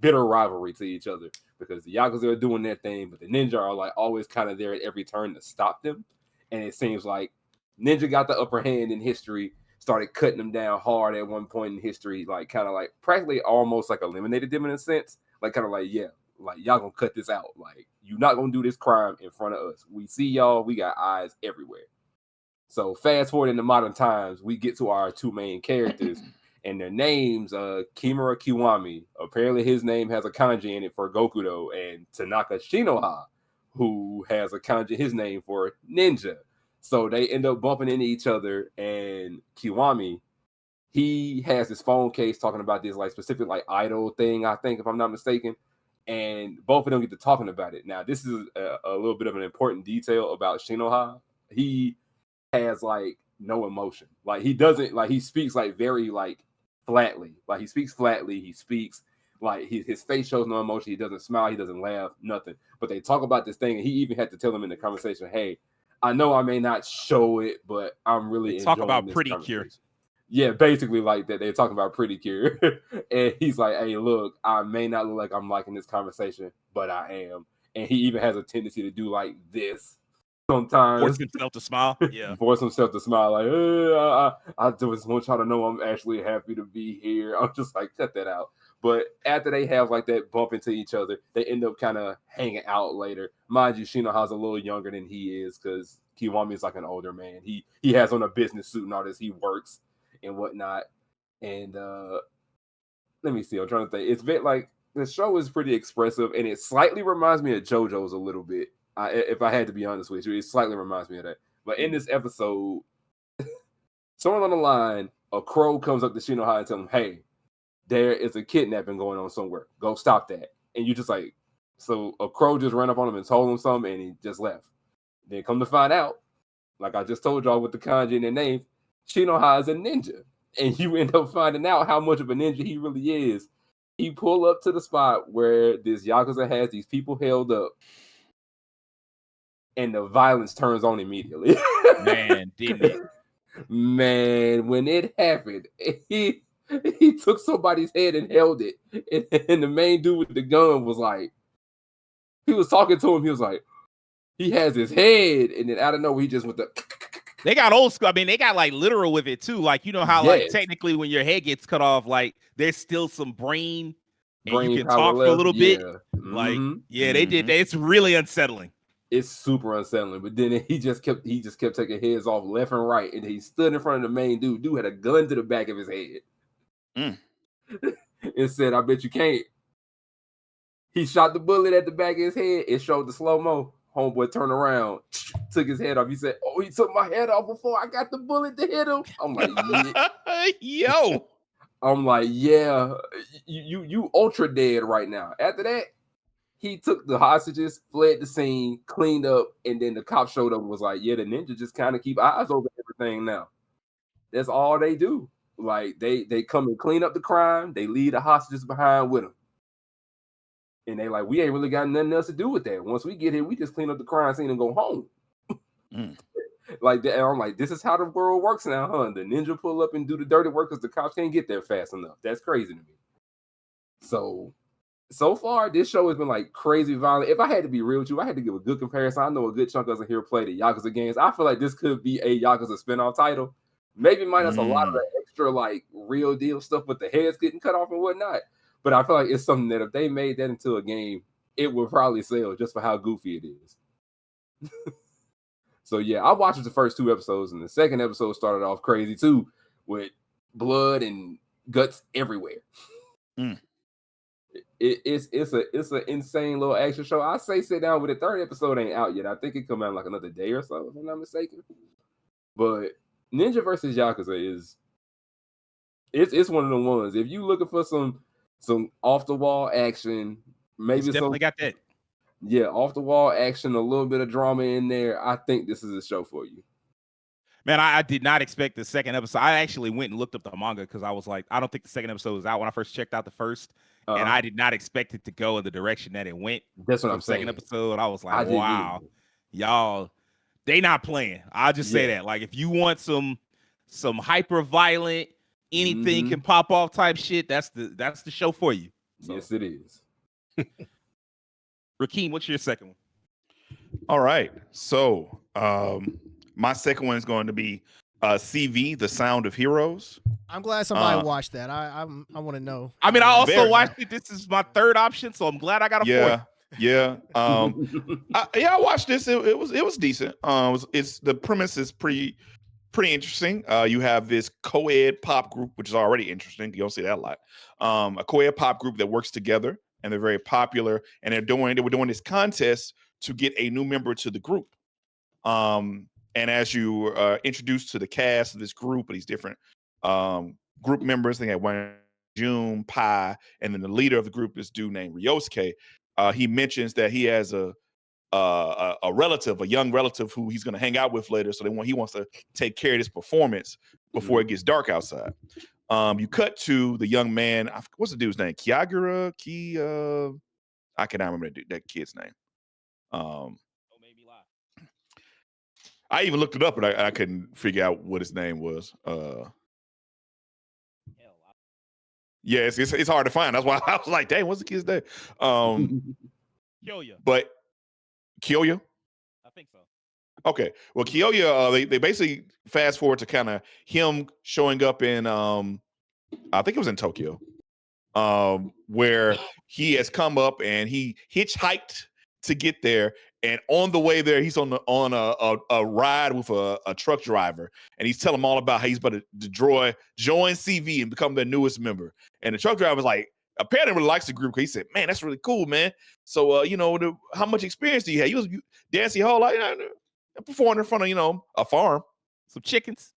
bitter rivalry to each other because the Yakuza are doing their thing, but the Ninja are like always kind of there at every turn to stop them. And it seems like Ninja got the upper hand in history. Started cutting them down hard at one point in history, like kind of like practically almost like eliminated them in a sense, like kind of like y'all gonna cut this out, like you're not gonna do this crime in front of us. We see y'all, we got eyes everywhere. So fast forward into modern times, we get to our two main characters, and their names, Kimura Kiwami. Apparently, his name has a kanji in it for Gokudo, and Tanaka Shinoha, who has a kanji his name for Ninja. So they end up bumping into each other, and Kiwami, he has this phone case talking about this like specific like idol thing, I think, if I'm not mistaken. And both of them get to talking about it. Now, this is a little bit of an important detail about Shinoha. He has like no emotion. Like he doesn't like he speaks like very like flatly. Like he speaks flatly. He speaks like his face shows no emotion. He doesn't smile. He doesn't laugh. Nothing. But they talk about this thing, and he even had to tell them in the conversation, "Hey, I know I may not show it, but I'm really talk about this Pretty Cure." Yeah, basically like that. They're talking about Pretty Cure. And he's like, hey, look, I may not look like I'm liking this conversation, but I am. And he even has a tendency to do like this sometimes. Force himself to smile. Yeah. Force himself to smile. Like, I just want y'all to know I'm actually happy to be here. I'm just like, cut that out. But after they have like that bump into each other, they end up kind of hanging out later. Mind you, Shinoha's a little younger than he is because Kiwami is like an older man. He has on a business suit and all this. He works and whatnot. And let me see. I'm trying to think. It's been like the show is pretty expressive, and it slightly reminds me of JoJo's a little bit. If I had to be honest with you, it slightly reminds me of that. But in this episode, somewhere on the line, a crow comes up to Shinoha and tells him, "Hey, there is a kidnapping going on somewhere. Go stop that." And you just like, so a crow just ran up on him and told him something, and he just left. Then come to find out, like I just told y'all with the kanji in their name, Shinoha is a ninja. And you end up finding out how much of a ninja he really is. He pull up to the spot where this Yakuza has these people held up, and the violence turns on immediately. Man, didn't it? Man, when it happened, he took somebody's head and held it. And the main dude with the gun was like, he was talking to him. He was like, he has his head. And then out of nowhere, he just went the They got old school. I mean, they got like literal with it too. Like, you know how like Yes. technically when your head gets cut off, like there's still some brain and you Brain can power talk for a left, little bit. yeah. Like, Mhm. yeah, they did that. It's really unsettling. It's super unsettling. But then he just kept taking heads off left and right, and he stood in front of the main dude. Dude had a gun to the back of his head. And said, "I bet you can't." He shot the bullet at the back of his head. It showed the slow-mo. Homeboy turned around, took his head off. He said, "Oh, he took my head off before I got the bullet to hit him." I'm like, yeah. Yo. I'm like, yeah, you ultra dead right now. After that, he took the hostages, fled the scene, cleaned up, and then the cop showed up and was like, yeah, the ninja just kind of keep eyes over everything now. That's all they do. Like, they come and clean up the crime. They leave the hostages behind with them. And they like, we ain't really got nothing else to do with that. Once we get here, we just clean up the crime scene and go home. Like that. And I'm like, this is how the world works now, huh? The ninja pull up and do the dirty work because the cops can't get there fast enough. That's crazy to me. So far, this show has been like crazy violent. If I had to be real with you, I had to give a good comparison. I know a good chunk of us here play the Yakuza games. I feel like this could be a Yakuza spinoff title. Maybe minus a lot of the extra like real deal stuff with the heads getting cut off and whatnot. But I feel like it's something that if they made that into a game, it would probably sell just for how goofy it is. So yeah, I watched the first 2 episodes, and the second episode started off crazy too, with blood and guts everywhere. It's an insane little action show. I say sit down with the 3rd episode ain't out yet. I think it come out in like another day or so, if I'm not mistaken. But Ninja vs. Yakuza is it's one of the ones. If you looking for some off the wall action, maybe It's definitely got that. Yeah, off the wall action, a little bit of drama in there. I think this is a show for you. Man, I did not expect the second episode. I actually went and looked up the manga because I was like, I don't think the second episode was out when I first checked out the first. And I did not expect it to go in the direction that it went. That's what I'm saying. Second episode, I was like, wow, y'all, they not playing. I'll just say that. Like, if you want some hyper violent, anything can pop off type shit, that's the show for you. So. Yes, it is. Rakeem, what's your second one? All right. So my second one is going to be CV, The Sound of Heroes. I'm glad somebody watched that. I want to know. I mean, I also watched it. This is my 3rd option, so I'm glad I got a 4th. Yeah. I watched this. It was decent. It's the premise is pretty interesting. You have this co-ed pop group, which is already interesting. You don't see that a lot. A co-ed pop group that works together, and they're very popular. And they were doing this contest to get a new member to the group. And as you introduced to the cast of this group, of these different group members, they had one June, Pai, and then the leader of the group is dude named Ryosuke. He mentions that he has a relative, a young relative who he's going to hang out with later. So he wants to take care of this performance before it gets dark outside. You cut to the young man. What's the dude's name? Kiagura? I cannot remember that kid's name. I even looked it up, but I couldn't figure out what his name was. Yeah, it's hard to find. That's why I was like, dang, what's the kid's name? Kyoya. But Kyoya? I think so. Okay. Well, Kyoya, they basically fast forward to kind of him showing up in, I think it was in Tokyo, where he has come up and he hitchhiked to get there. And on the way there, he's on a ride with a truck driver, and he's telling him all about how he's about to join CV and become their newest member. And the truck driver's like, apparently really likes the group because he said, "Man, that's really cool, man. So, how much experience do you have?" You dancing hall, like, performing in front of a farm, some chickens.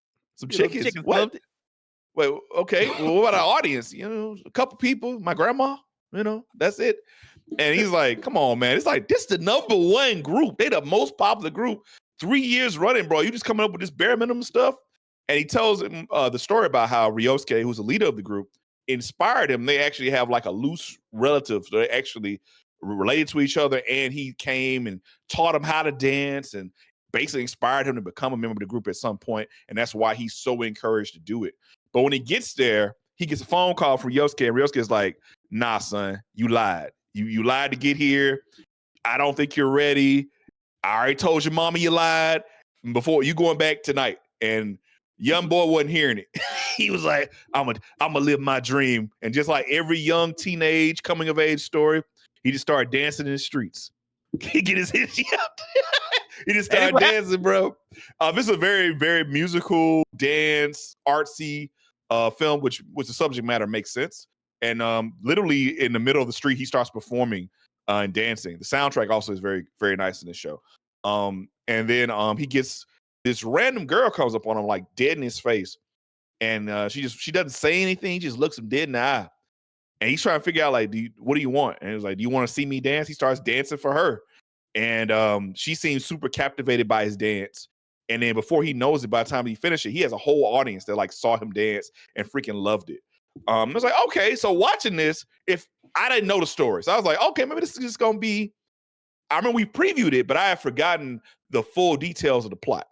Chickens loved it. Wait, okay. Well, what about our audience? A couple people, my grandma. That's it. And he's like, come on, man. It's like, this is the number 1 group. They the most popular group 3 years running, bro. You just coming up with this bare minimum stuff. And he tells him the story about how Ryosuke, who's the leader of the group, inspired him. They actually have like a loose relative. So they're actually related to each other. And he came and taught him how to dance and basically inspired him to become a member of the group at some point. And that's why he's so encouraged to do it. But when he gets there, he gets a phone call from Ryosuke. And Ryosuke's like, nah, son, you lied. You lied to get here. I don't think you're ready. I already told your mama you lied. before you going back tonight. And young boy wasn't hearing it. He was like, I'm gonna live my dream. And just like every young teenage coming of age story, he just started dancing in the streets. He get his hit out. He just started dancing, bro. This is a very, very musical, dance, artsy film, which the subject matter makes sense. And literally in the middle of the street, he starts performing and dancing. The soundtrack also is very, very nice in this show. And then he gets this random girl comes up on him like dead in his face, and she doesn't say anything. He just looks him dead in the eye, and he's trying to figure out like, what do you want? And he was like, do you want to see me dance? He starts dancing for her, and she seems super captivated by his dance. And then before he knows it, by the time he finished it, he has a whole audience that like saw him dance and freaking loved it. I was like, okay, so watching this, if I didn't know the story, so I was like, okay, maybe this is just gonna be. I remember we previewed it, but I had forgotten the full details of the plot.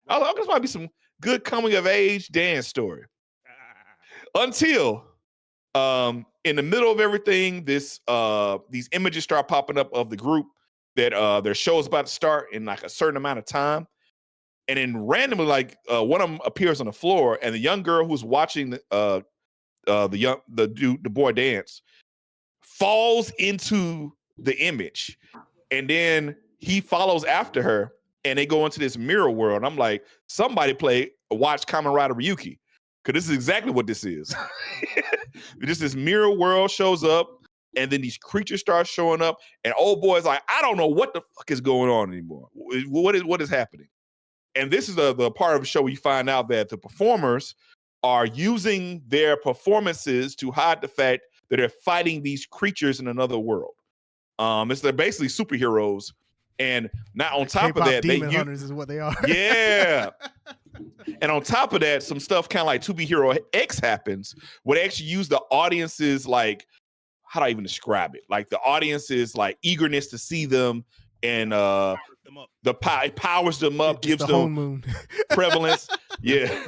I was like, this might be some good coming of age dance story. Until in the middle of everything, these images start popping up of the group that their show is about to start in like a certain amount of time. And then randomly, like one of them appears on the floor, and the young girl who's watching the boy dance falls into the image, and then he follows after her, and they go into this mirror world. And I'm like, somebody watch Kamen Rider Ryuki, because this is exactly what this is. Just this mirror world shows up, and then these creatures start showing up, and old boy's like, I don't know what the fuck is going on anymore. What is happening? And this is the part of the show where you find out that the performers are using their performances to hide the fact that they're fighting these creatures in another world. They're basically superheroes, and not on top K-pop of that, demon hunters is what they are. Yeah. And on top of that, some stuff kind of like To Be Hero X happens, where they actually use the audience's like, how do I even describe it? Like the audience's like eagerness to see them, and it powers them up, It's gives the them whole moon. prevalence. Yeah.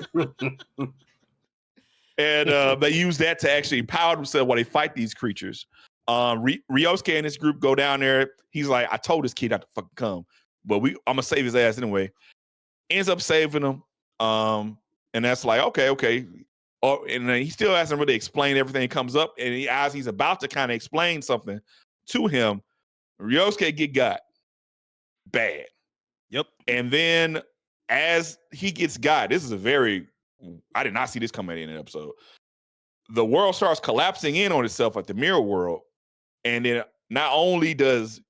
And they use that to actually empower themselves while they fight these creatures. Ryosuke and his group go down there. He's like, I told this kid not to fucking come, but I'm gonna save his ass anyway. Ends up saving him. And that's like, okay. And then he still hasn't really explained everything that comes up. And as he's about to kind of explain something to him, Ryosuke got bad. Yep. And then as he gets got, I did not see this coming in an episode. The world starts collapsing in on itself like the mirror world. And then not only does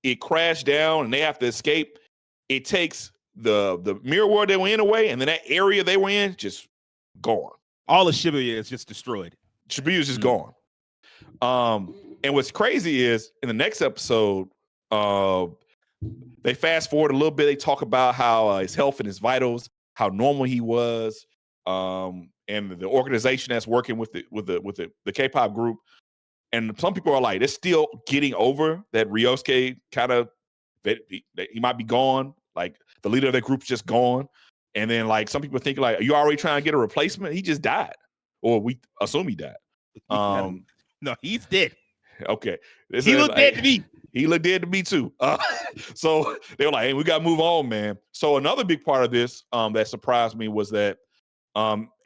it crash down and they have to escape, it takes the mirror world they were in away, and then that area they were in just gone. All of Shibuya is just destroyed. Shibuya is just gone. And what's crazy is in the next episode, they fast forward a little bit. They talk about how his health and his vitals, how normal he was, and the organization that's working with the K-pop group. And some people are like, they're still getting over that Ryosuke kind of that he might be gone. Like the leader of that group's just gone. And then like some people think like, are you already trying to get a replacement? He just died, or we assume he died. No, he's dead. Okay, He looked dead to me. He looked dead to me too. So they were like, hey, we got to move on, man. So another big part of this that surprised me was that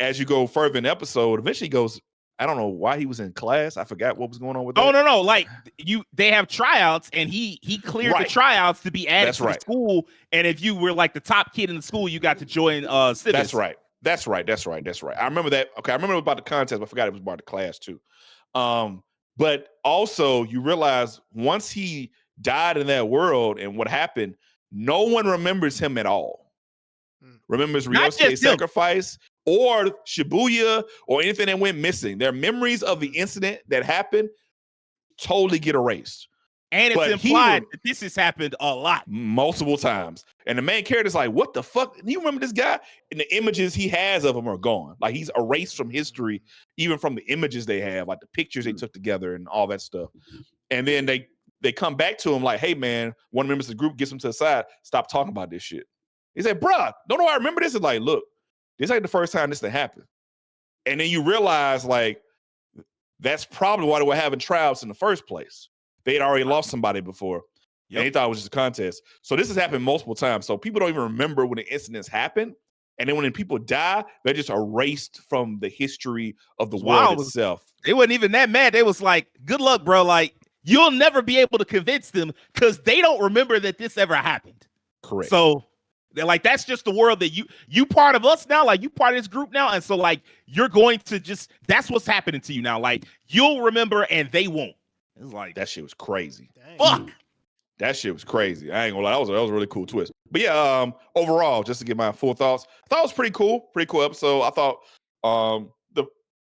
as you go further in the episode, eventually he goes, I don't know why he was in class. I forgot what was going on with that. Oh, no. Like they have tryouts, and he cleared the tryouts to be added to the school. And if you were like the top kid in the school, you got to join SI-VIS. That's right. I remember that. Okay, I remember about the contest, but I forgot it was about the class too. But also you realize once he died in that world and what happened, no one remembers him at all. Remembers Ryosuke's sacrifice or Shibuya or anything that went missing. Their memories of the incident that happened totally get erased. And it's implied that this has happened a lot. Multiple times. And the main character's like, what the fuck? Do you remember this guy? And the images he has of him are gone. Like he's erased from history, even from the images they have, like the pictures they took together and all that stuff. And then they come back to him like, hey man, one of the members of the group gets him to the side, stop talking about this shit. He said, bruh, don't know I remember this. It's like, look, this ain't the first time this thing happened. And then you realize like, that's probably why they were having tryouts in the first place. They had already lost somebody before. And they thought it was just a contest. So this has happened multiple times. So people don't even remember when the incidents happen. And then when people die, they're just erased from the history of the world itself. They wasn't even that mad. They was like, good luck, bro. Like, you'll never be able to convince them because they don't remember that this ever happened. Correct. So they're like, that's just the world that you part of us now. Like, you part of this group now. And so, like, you're going to just, that's what's happening to you now. Like, you'll remember and they won't. It's like, that shit was crazy. Dang. Fuck. That shit was crazy. I ain't gonna lie. That was a really cool twist. But yeah, overall, just to get my full thoughts, I thought it was pretty cool episode. I thought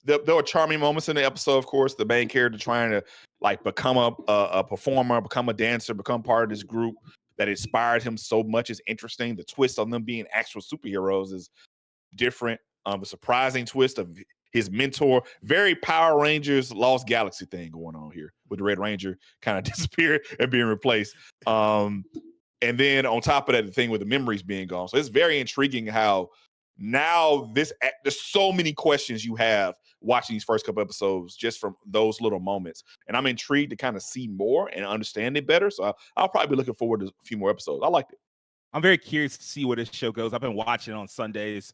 there were charming moments in the episode. Of course, the main character trying to like become a performer, become a dancer, become part of this group that inspired him so much is interesting. The twist on them being actual superheroes is different. A surprising twist of his mentor, very Power Rangers Lost Galaxy thing going on here with the Red Ranger kind of disappeared and being replaced. And then on top of that, the thing with the memories being gone. So it's very intriguing how now there's so many questions you have watching these first couple episodes just from those little moments. And I'm intrigued to kind of see more and understand it better. So I'll probably be looking forward to a few more episodes. I liked it. I'm very curious to see where this show goes. I've been watching it on Sundays.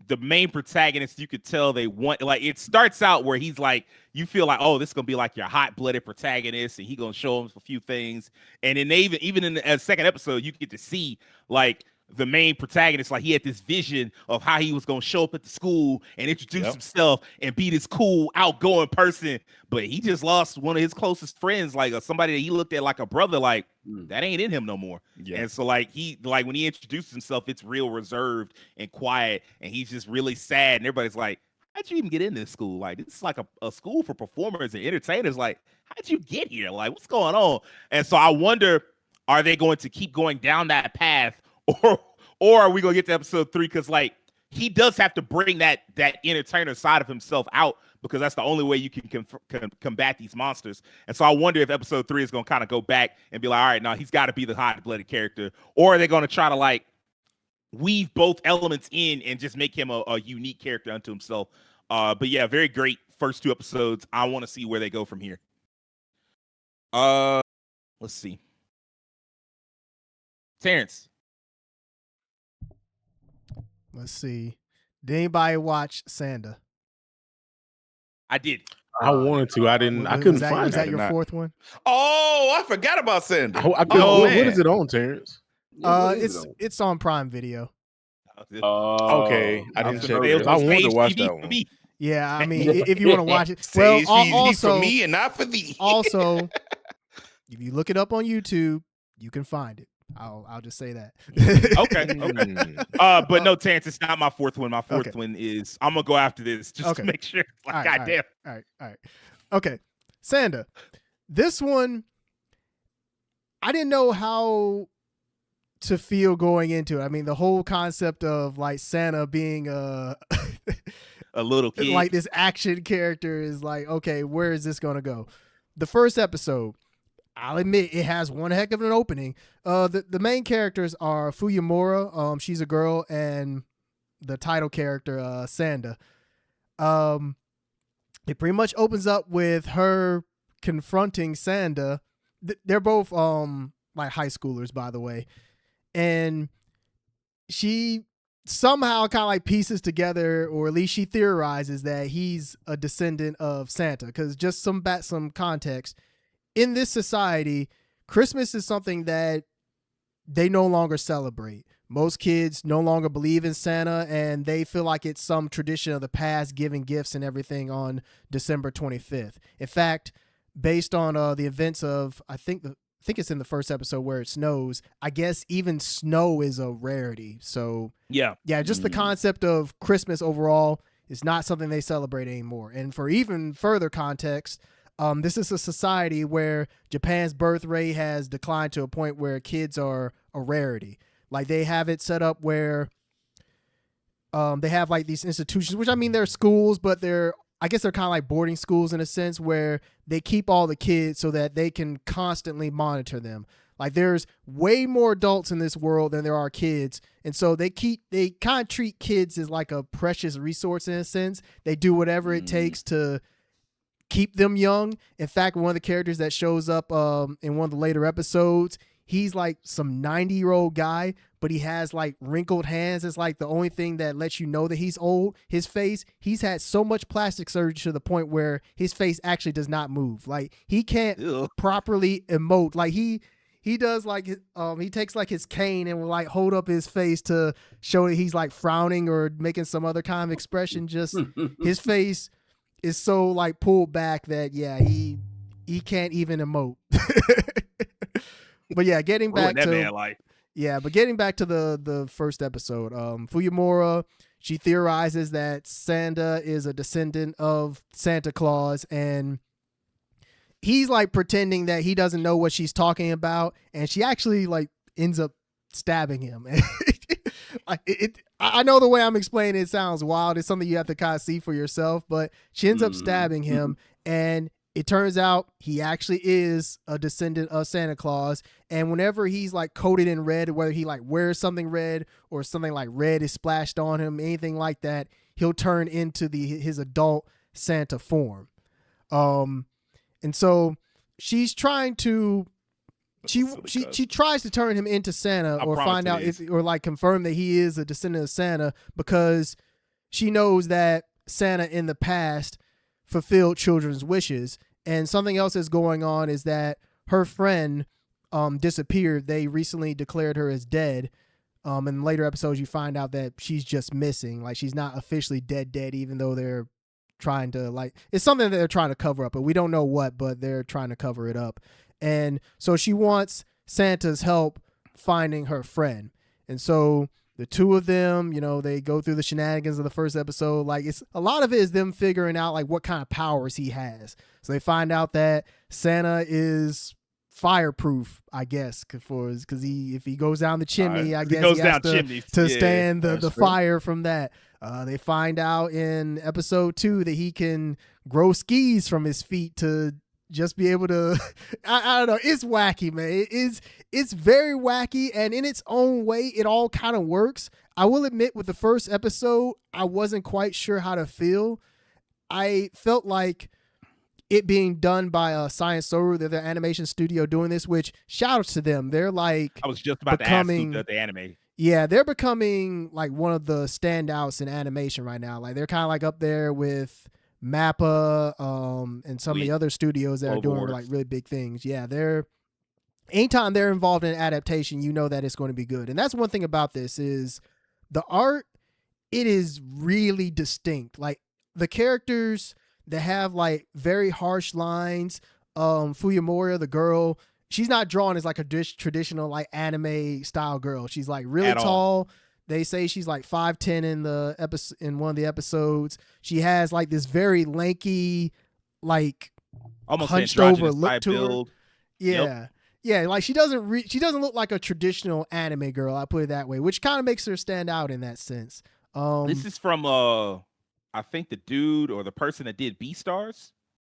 The main protagonist, you could tell they want, like, it starts out where he's like, you feel like, oh, this is gonna be like your hot-blooded protagonist, and he gonna show him a few things. And then they even in the second episode, you get to see like the main protagonist, like he had this vision of how he was gonna show up at the school and introduce himself and be this cool, outgoing person. But he just lost one of his closest friends, like somebody that he looked at like a brother, like that ain't in him no more. Yeah. And so like when he introduces himself, it's real reserved and quiet, and he's just really sad. And everybody's like, how'd you even get in this school? Like, this is like a school for performers and entertainers. Like, how'd you get here? Like, what's going on? And so I wonder, are they going to keep going down that path? Or are we gonna get to episode 3? Because like he does have to bring that entertainer side of himself out, because that's the only way you can combat these monsters. And so I wonder if episode 3 is gonna kind of go back and be like, all right, now he's got to be the hot-blooded character, or are they gonna try to like weave both elements in and just make him a unique character unto himself? But yeah, very great first 2 episodes. I want to see where they go from here. Let's see, Terrence. Let's see. Did anybody watch Sanda? I did. I wanted to. I didn't. I couldn't find it. Was that your fourth one? Oh, I forgot about Sanda. What is it on, Terrence? It's on Prime Video. Okay, I didn't check it. I wanted to watch that one. Yeah, I mean, if you want to watch it, well, also for me and not for thee. Also, if you look it up on YouTube, you can find it. I'll just say that. Okay. But no, Terrence, it's not my fourth one. My fourth one is, I'm gonna go after this just to make sure. Like, goddamn. All right. Okay, Sanda. This one, I didn't know how to feel going into it. I mean, the whole concept of like Santa being a little kid, like this action character, is like, okay, where is this gonna go? The first episode, I'll admit, it has one heck of an opening. The main characters are Fuyamura, she's a girl, and the title character, Sanda. It pretty much opens up with her confronting Sanda. They're both like high schoolers, by the way. And she somehow kind of like pieces together, or at least she theorizes that he's a descendant of Santa. Because just some context, in this society, Christmas is something that they no longer celebrate. Most kids no longer believe in Santa, and they feel like it's some tradition of the past, giving gifts and everything on December 25th. In fact, based on the events of, I think it's in the first episode where it snows, I guess even snow is a rarity. So yeah, just the concept of Christmas overall is not something they celebrate anymore. And for even further context, this is a society where Japan's birth rate has declined to a point where kids are a rarity. Like, they have it set up where they have like these institutions, which, I mean, they're schools, but I guess they're kind of like boarding schools in a sense, where they keep all the kids so that they can constantly monitor them. Like, there's way more adults in this world than there are kids. And so they kind of treat kids as like a precious resource in a sense. They do whatever it takes to keep them young. In fact, one of the characters that shows up in one of the later episodes, he's like some 90-year-old guy, but he has like wrinkled hands. It's like the only thing that lets you know that he's old. His face, he's had so much plastic surgery to the point where his face actually does not move. Like he can't properly emote. Like he does like he takes like his cane and will like hold up his face to show that he's like frowning or making some other kind of expression. Just his face is so like pulled back that he can't even emote. But yeah, getting back to the first episode, Fuyamura, she theorizes that Sanda is a descendant of Santa Claus, and he's like pretending that he doesn't know what she's talking about, and she actually like ends up stabbing him. I know the way I'm explaining it sounds wild. It's something you have to kind of see for yourself, but she ends up stabbing him, and it turns out he actually is a descendant of Santa Claus. And whenever he's like coated in red, whether he like wears something red or something like red is splashed on him, anything like that, he'll turn into his adult Santa form. And so she's trying to she tries to turn him into Santa or find out if or like confirm that he is a descendant of Santa, because she knows that Santa in the past fulfilled children's wishes. And something else that's going on is that her friend disappeared. They recently declared her as dead. In later episodes, you find out that she's just missing. Like she's not officially dead, even though they're trying to like, it's something that they're trying to cover up, but we don't know what, but they're trying to cover it up. And so she wants Santa's help finding her friend. And so the two of them, you know, they go through the shenanigans of the first episode. Like it's a lot of it is them figuring out like what kind of powers he has. So they find out that Santa is fireproof, I guess, because if he goes down the chimney, I guess he has to stand the fire from that. They find out in episode 2 that he can grow skis from his feet to just be able to I don't know, it's wacky, man. It's very wacky, and in its own way it all kind of works. I will admit, with the first episode I wasn't quite sure how to feel. I felt like it being done by Science Soru, they're the animation studio doing this, which shout outs to them. They're like, I was just about to ask the anime. Yeah, they're becoming like one of the standouts in animation right now. Like they're kind of like up there with Mappa and some of the other studios that are doing like really big things. Yeah, anytime they're involved in adaptation, you know that it's going to be good. And that's one thing about this is the art, it is really distinct. Like the characters that have like very harsh lines, Fuyamura, the girl, she's not drawn as like a traditional like anime style girl. She's like really tall. They say she's like 5'10" in one of the episodes. She has like this very lanky, like almost hunched over look to build. her. Yeah. Yeah, like she doesn't look like a traditional anime girl, I put it that way, which kind of makes her stand out in that sense. This is from I think the dude or the person that did Beastars.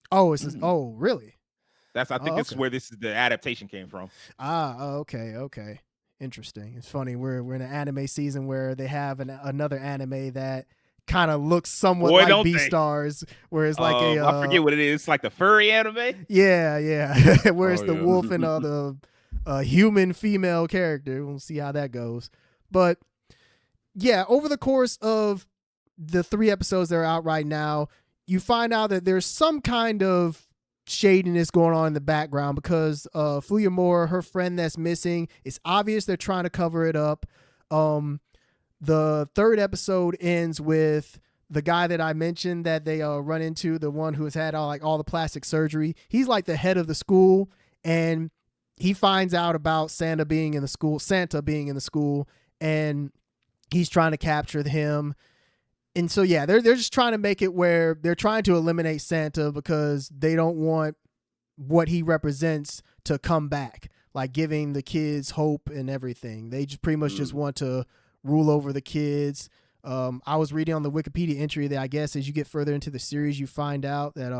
Oh, oh, really? I think this is where the adaptation came from. Okay. Interesting. It's funny. We're in an anime season where they have another anime that kind of looks somewhat like Beastars, where it's like I forget what it is. It's like the furry anime. Yeah. Where it's the wolf and the human female character. We'll see how that goes. But yeah, over the course of the 3 episodes that are out right now, you find out that there's some kind of shadiness going on in the background because Fuyamura, her friend that's missing, it's obvious they're trying to cover it up. The 3rd episode ends with the guy that I mentioned that they run into, the one who has had all the plastic surgery. He's like the head of the school, and he finds out about Santa being in the school, and he's trying to capture him. And so, yeah, they're just trying to make it where they're trying to eliminate Santa because they don't want what he represents to come back, like giving the kids hope and everything. They just pretty much just want to rule over the kids. I was reading on the Wikipedia entry that I guess as you get further into the series, you find out that,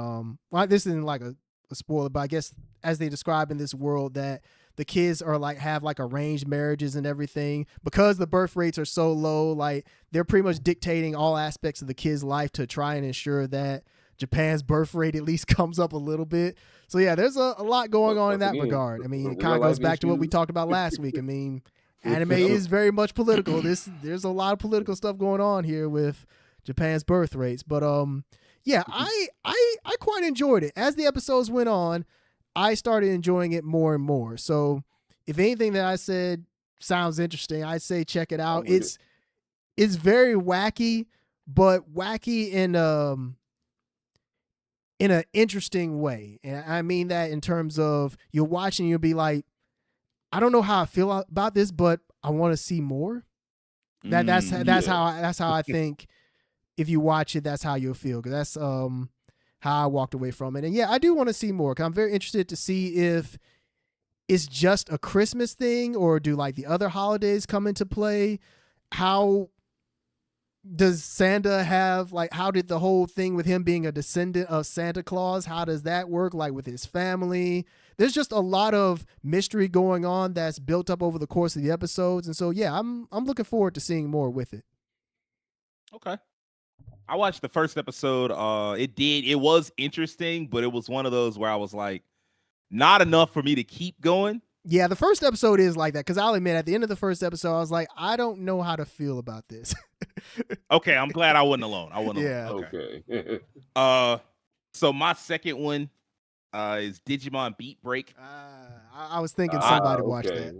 well, this isn't like a spoiler, but I guess as they describe in this world that the kids are like have like arranged marriages and everything because the birth rates are so low. Like they're pretty much dictating all aspects of the kid's life to try and ensure that Japan's birth rate at least comes up a little bit. So yeah, there's a lot going on in that regard. I mean, it kind of goes back to what we talked about last week. I mean, anime is very much political. There's a lot of political stuff going on here with Japan's birth rates. But yeah, I quite enjoyed it. As the episodes went on, I started enjoying it more and more. So if anything that I said sounds interesting, I'd say check it out. It's very wacky, but wacky in an interesting way. And I mean that in terms of you're watching, you'll be like, I don't know how I feel about this, but I want to see more. That's how I think if you watch it, that's how you'll feel. Cause that's how I walked away from it. And yeah, I do want to see more. Cause I'm very interested to see if it's just a Christmas thing or do like the other holidays come into play? How does Sanda have, like, how did the whole thing with him being a descendant of Santa Claus, how does that work, like with his family? There's just a lot of mystery going on that's built up over the course of the episodes. And so, yeah, I'm looking forward to seeing more with it. Okay. I watched the first episode. It was interesting, but it was one of those where I was like, not enough for me to keep going. Yeah, the first episode is like that, because I'll admit, at the end of the first episode, I was like, I don't know how to feel about this. Okay, I'm glad I wasn't alone. Yeah. Okay. So my second one is Digimon Beatbreak. I was thinking somebody watched that.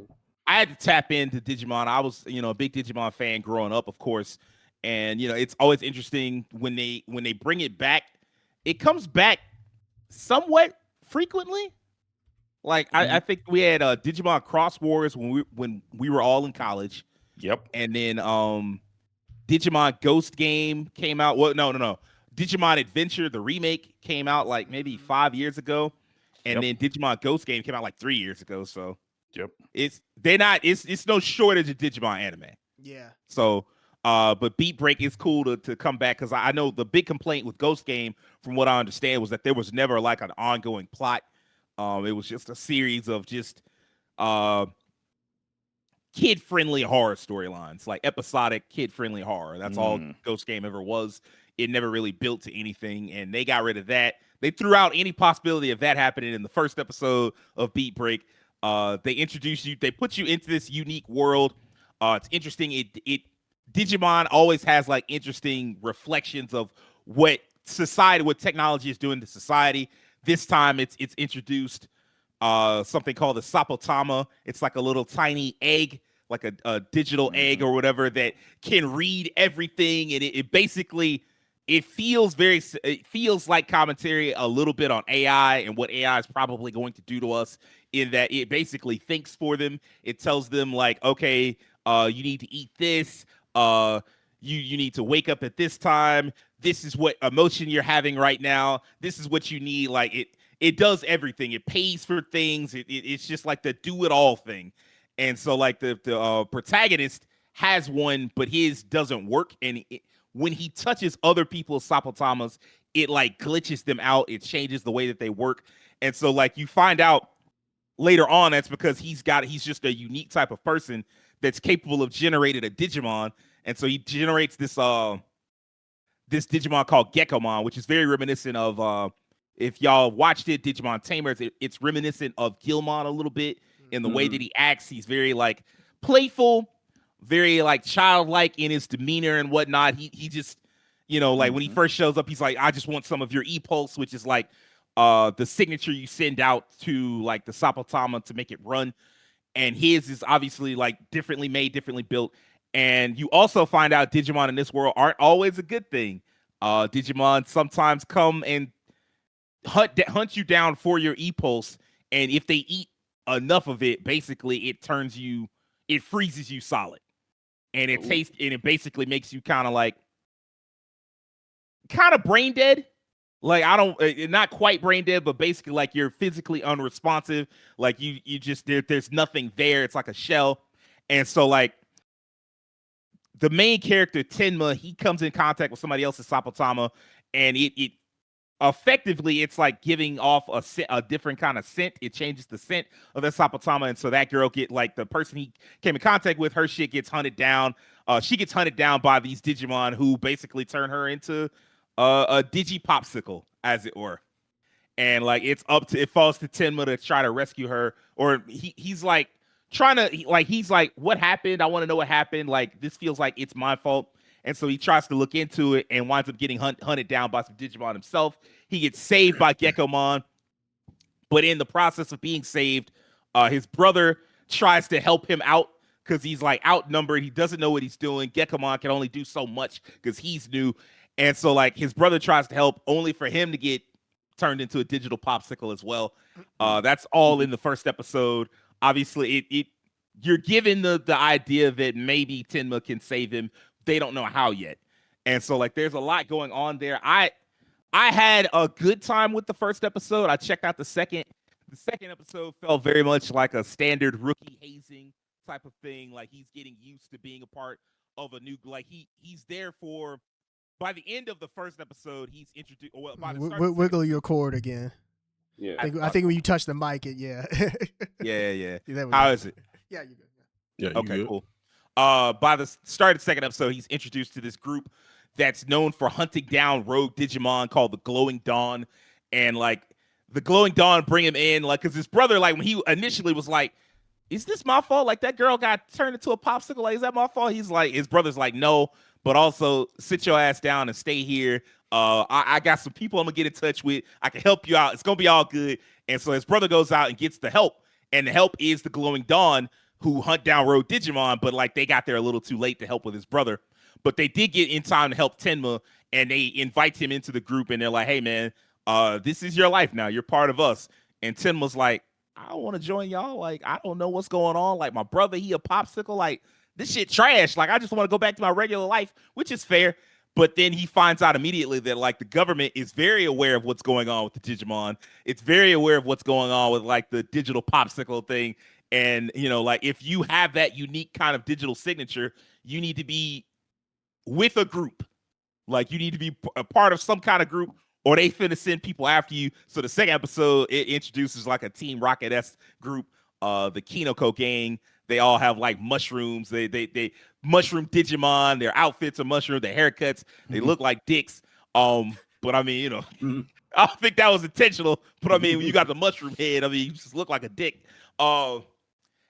I had to tap into Digimon. I was, a big Digimon fan growing up, of course. And, it's always interesting when they bring it back. It comes back somewhat frequently. Like I think we had Digimon Cross Wars when we were all in college. Yep. And then Digimon Ghost Game came out. Well, no. Digimon Adventure, the remake, came out like maybe 5 years ago. And then Digimon Ghost Game came out like 3 years ago. So it's no shortage of Digimon anime. Yeah. So but Beatbreak is cool to come back, because I know the big complaint with Ghost Game, from what I understand, was that there was never like an ongoing plot. It was just a series of just kid-friendly horror storylines, like episodic kid-friendly horror. That's all Ghost Game ever was. It never really built to anything, and they got rid of that. They threw out any possibility of that happening in the first episode of Beatbreak. They introduced you, they put you into this unique world. It's interesting. Digimon always has like interesting reflections of what technology is doing to society. This time it's introduced something called the Sapotama. It's like a little tiny egg, like a digital egg or whatever, that can read everything. And it basically, it feels like commentary a little bit on AI and what AI is probably going to do to us, in that it basically thinks for them. It tells them like, okay, you need to eat this. You need to wake up at this time. This is what emotion you're having right now. This is what you need. Like it does everything. It pays for things. It's just like the do-it-all thing. And so like the protagonist has one, but his doesn't work. And when he touches other people's Sapotamas, it like glitches them out. It changes the way that they work. And so like you find out later on, that's because he's just a unique type of person that's capable of generating a Digimon. And so he generates this Digimon called Gekomon, which is very reminiscent of if y'all watched it, Digimon Tamers, it's reminiscent of Gilmon a little bit in the way that he acts. He's very like playful, very like childlike in his demeanor and whatnot. He just, like when he first shows up, he's like, I just want some of your E-Pulse, which is like the signature you send out to like the Sapotama to make it run. And his is obviously like differently made, differently built. And you also find out Digimon in this world aren't always a good thing. Digimon sometimes come and hunt you down for your E-Pulse. And if they eat enough of it, basically it freezes you solid. And it basically makes you kind of brain dead. Like not quite brain dead, but basically like you're physically unresponsive. Like you just, there's nothing there. It's like a shell. And so like the main character, Tenma, he comes in contact with somebody else's Sapotama, and it effectively, it's like giving off a different kind of scent. It changes the scent of the Sapotama. And so that girl the person he came in contact with, her shit gets hunted down. She gets hunted down by these Digimon who basically turn her into a Digi-Popsicle. as it were. And like it falls to Tenma to try to rescue her, or he's like trying to he's like, what happened? I want to know what happened. Like this feels like it's my fault. And so he tries to look into it and winds up getting hunted down by some Digimon himself. He gets saved by Gekomon, but in the process of being saved, his brother tries to help him out because he's like outnumbered. He doesn't know what he's doing. Gekomon can only do so much because he's new. And so like his brother tries to help only for him to get turned into a digital popsicle as well. That's all in the first episode. Obviously, you're given the idea that maybe Tenma can save him. They don't know how yet. And so like there's a lot going on there. I had a good time with the first episode. I checked out the second. The second episode felt very much like a standard rookie hazing type of thing. Like he's getting used to being a part of a new, like he's there for, by the end of the first episode, he's introduced. Well, by the start wiggle your cord again. Yeah. I think when you touch the mic, yeah. How is it? Yeah, you good. Yeah. Okay, good. cool. By the start of the second episode, he's introduced to this group that's known for hunting down rogue Digimon called the Glowing Dawn. And like the Glowing Dawn bring him in, like, because his brother, like, when he initially was like, is this my fault? Like, that girl got turned into a popsicle. Like, is that my fault? He's like, his brother's like, no, but also sit your ass down and stay here. I got some people I'm gonna get in touch with. I can help you out. It's gonna be all good. And so his brother goes out and gets the help. And the help is the Glowing Dawn, who hunt down rogue Digimon, but like they got there a little too late to help with his brother. But they did get in time to help Tenma, and they invite him into the group, and they're like, hey, man, this is your life now. You're part of us. And Tenma's like, I don't want to join y'all. Like, I don't know what's going on. Like, my brother, he a popsicle. Like, this shit trash. Like, I just want to go back to my regular life, which is fair. But then he finds out immediately that, like, the government is very aware of what's going on with the Digimon. It's very aware of what's going on with, like, the digital popsicle thing. And, you know, like, if you have that unique kind of digital signature, you need to be with a group. Like, you need to be a part of some kind of group, or they finna send people after you. So the second episode, it introduces like a Team Rocket-esque group, the Kinoko gang. They all have like mushrooms. They mushroom Digimon. Their outfits are mushroom. Their haircuts, they look like dicks. But I mean, you know, I don't think that was intentional. But I mean, when you got the mushroom head, I mean, you just look like a dick.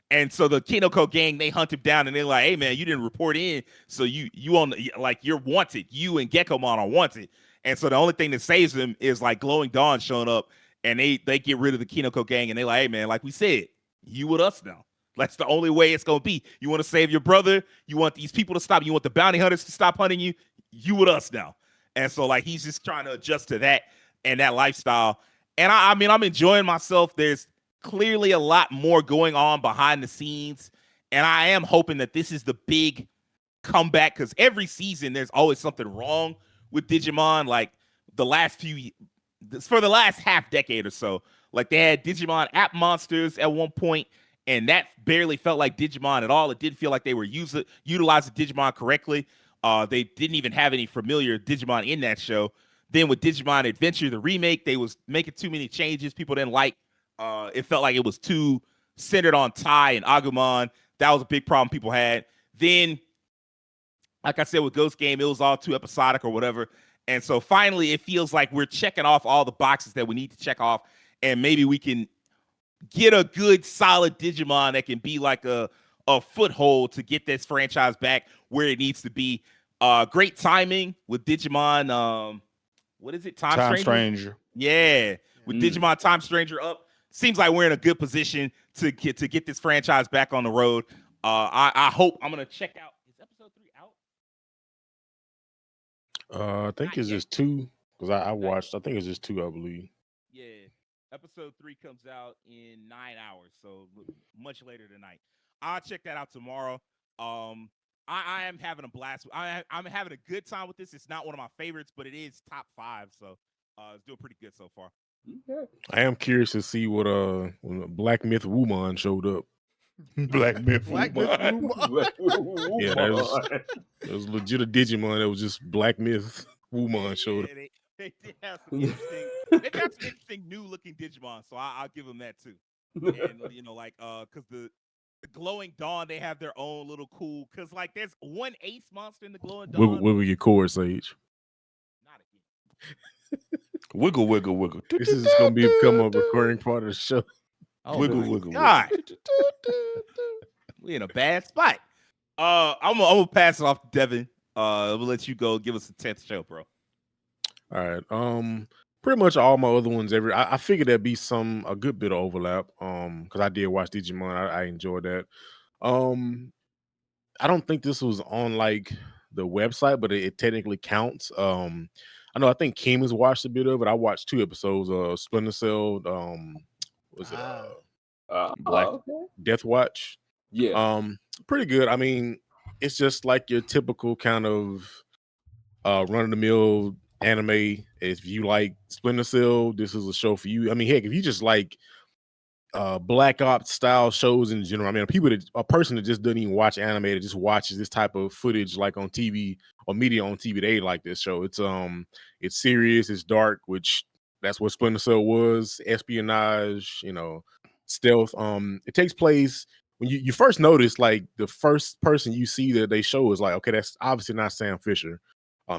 And so the Kinoko gang, they hunt him down, and they're like, hey, man, you didn't report in, so you on, like, you're wanted. You and Gekomon are wanted. And so the only thing that saves him is, like, Glowing Dawn showing up, and they get rid of the Kinoko gang, and they're like, hey, man, like we said, you with us now. That's the only way it's going to be. You want to save your brother? You want these people to stop? You want the bounty hunters to stop hunting you? You with us now. And so, like, he's just trying to adjust to that and that lifestyle. And, I mean, I'm enjoying myself. There's clearly a lot more going on behind the scenes, and I am hoping that this is the big comeback, because every season there's always something wrong with Digimon. Like for the last half decade or so, like they had Digimon app monsters at one point, and that barely felt like Digimon at all. It didn't feel like they were utilizing Digimon correctly. They didn't even have any familiar Digimon in that show. Then with Digimon Adventure, the remake, they was making too many changes people didn't like. It felt like it was too centered on Tai and Agumon. That was a big problem people had. Then, like I said, with Ghost Game, it was all too episodic or whatever. And so finally, it feels like we're checking off all the boxes that we need to check off. And maybe we can get a good, solid Digimon that can be like a foothold to get this franchise back where it needs to be. Great timing with Digimon. What is it? Time Stranger? Yeah. With Digimon Time Stranger up, seems like we're in a good position to get this franchise back on the road. I hope. I'm gonna check out. Is episode 3 out? I think it's just 2, because I watched. I think it's just 2, I believe. Yeah, episode 3 comes out in 9 hours, so much later tonight. I'll check that out tomorrow. I am having a blast. I'm having a good time with this. It's not one of my favorites, but it is top 5, so it's doing pretty good so far. I am curious to see what when Black Myth Wumon showed up. Black Myth Wumon. Yeah, that was legit a Digimon. That was just Black Myth Wumon showed up. They did have some interesting new looking Digimon, so I'll give them that too. And you know, like because the Glowing Dawn, they have their own little cool, because like there's one ace monster in the Glowing Dawn. Where were your core, Sage? Not again. Wiggle, wiggle, wiggle. This is gonna become a recurring part of the show. Oh Wiggle, my wiggle, God. wiggle. We in a bad spot. I'm gonna pass it off to Devin. We'll let you go. Give us the 10th show, bro. All right. Pretty much all my other ones. I figured there'd be a good bit of overlap. Because I did watch Digimon. I enjoyed that. I don't think this was on like the website, but it technically counts. I think Kim has watched a bit of it. I watched 2 episodes of Splinter Cell. Was it Black. Okay. Deathwatch? Yeah. Pretty good. I mean, it's just like your typical kind of run of the mill anime. If you like Splinter Cell, this is a show for you. I mean, heck, if you just like Black Ops style shows in general. I mean, a person that just doesn't even watch anime, that just watches this type of footage like on TV or media on TV, they like this show. It's serious, it's dark, which that's what Splinter Cell was. Espionage, stealth. It takes place when you first notice, like the first person you see that they show is like, okay, that's obviously not Sam Fisher.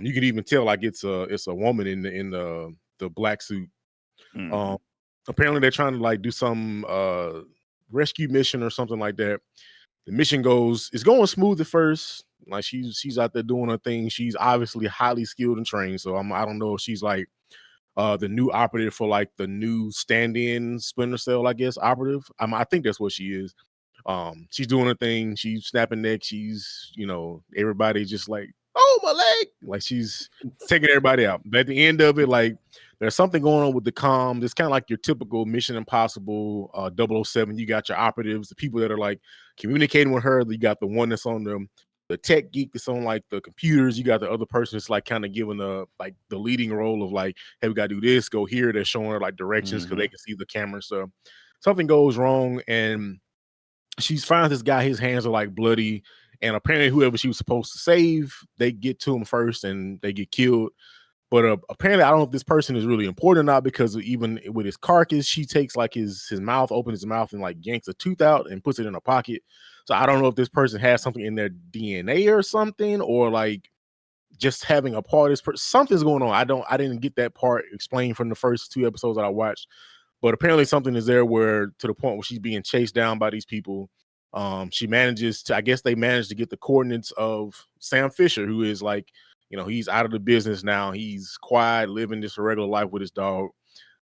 You can even tell like it's a woman in the black suit. Apparently they're trying to like do some rescue mission or something like that. The mission it's going smooth at first. Like she's out there doing her thing. She's obviously highly skilled and trained. So I don't know if she's like the new operative for like the new stand-in Splinter Cell, I guess, operative. I think that's what she is. She's doing her thing. She's snapping neck. She's, everybody just like, oh, my leg. Like she's taking everybody out. But at the end of it, like there's something going on with the comm. It's kind of like your typical Mission Impossible 007. You got your operatives, the people that are like communicating with her. You got the one that's on the tech geek that's on like the computers. You got the other person that's like kind of giving the leading role of like, hey, we got to do this, go here. They're showing her like directions because they can see the camera. So something goes wrong and she finds this guy, his hands are like bloody, and apparently whoever she was supposed to save, they get to him first and they get killed. But apparently, I don't know if this person is really important or not, because even with his carcass, she takes like his mouth, opens his mouth and like yanks a tooth out and puts it in her pocket. So I don't know if this person has something in their DNA or something, or like just having a part of this person. Something's going on. I didn't get that part explained from the first 2 episodes that I watched. But apparently something is there where to the point where she's being chased down by these people. She manages to, I guess they managed to get the coordinates of Sam Fisher, who is like, he's out of the business now. He's quiet, living this regular life with his dog.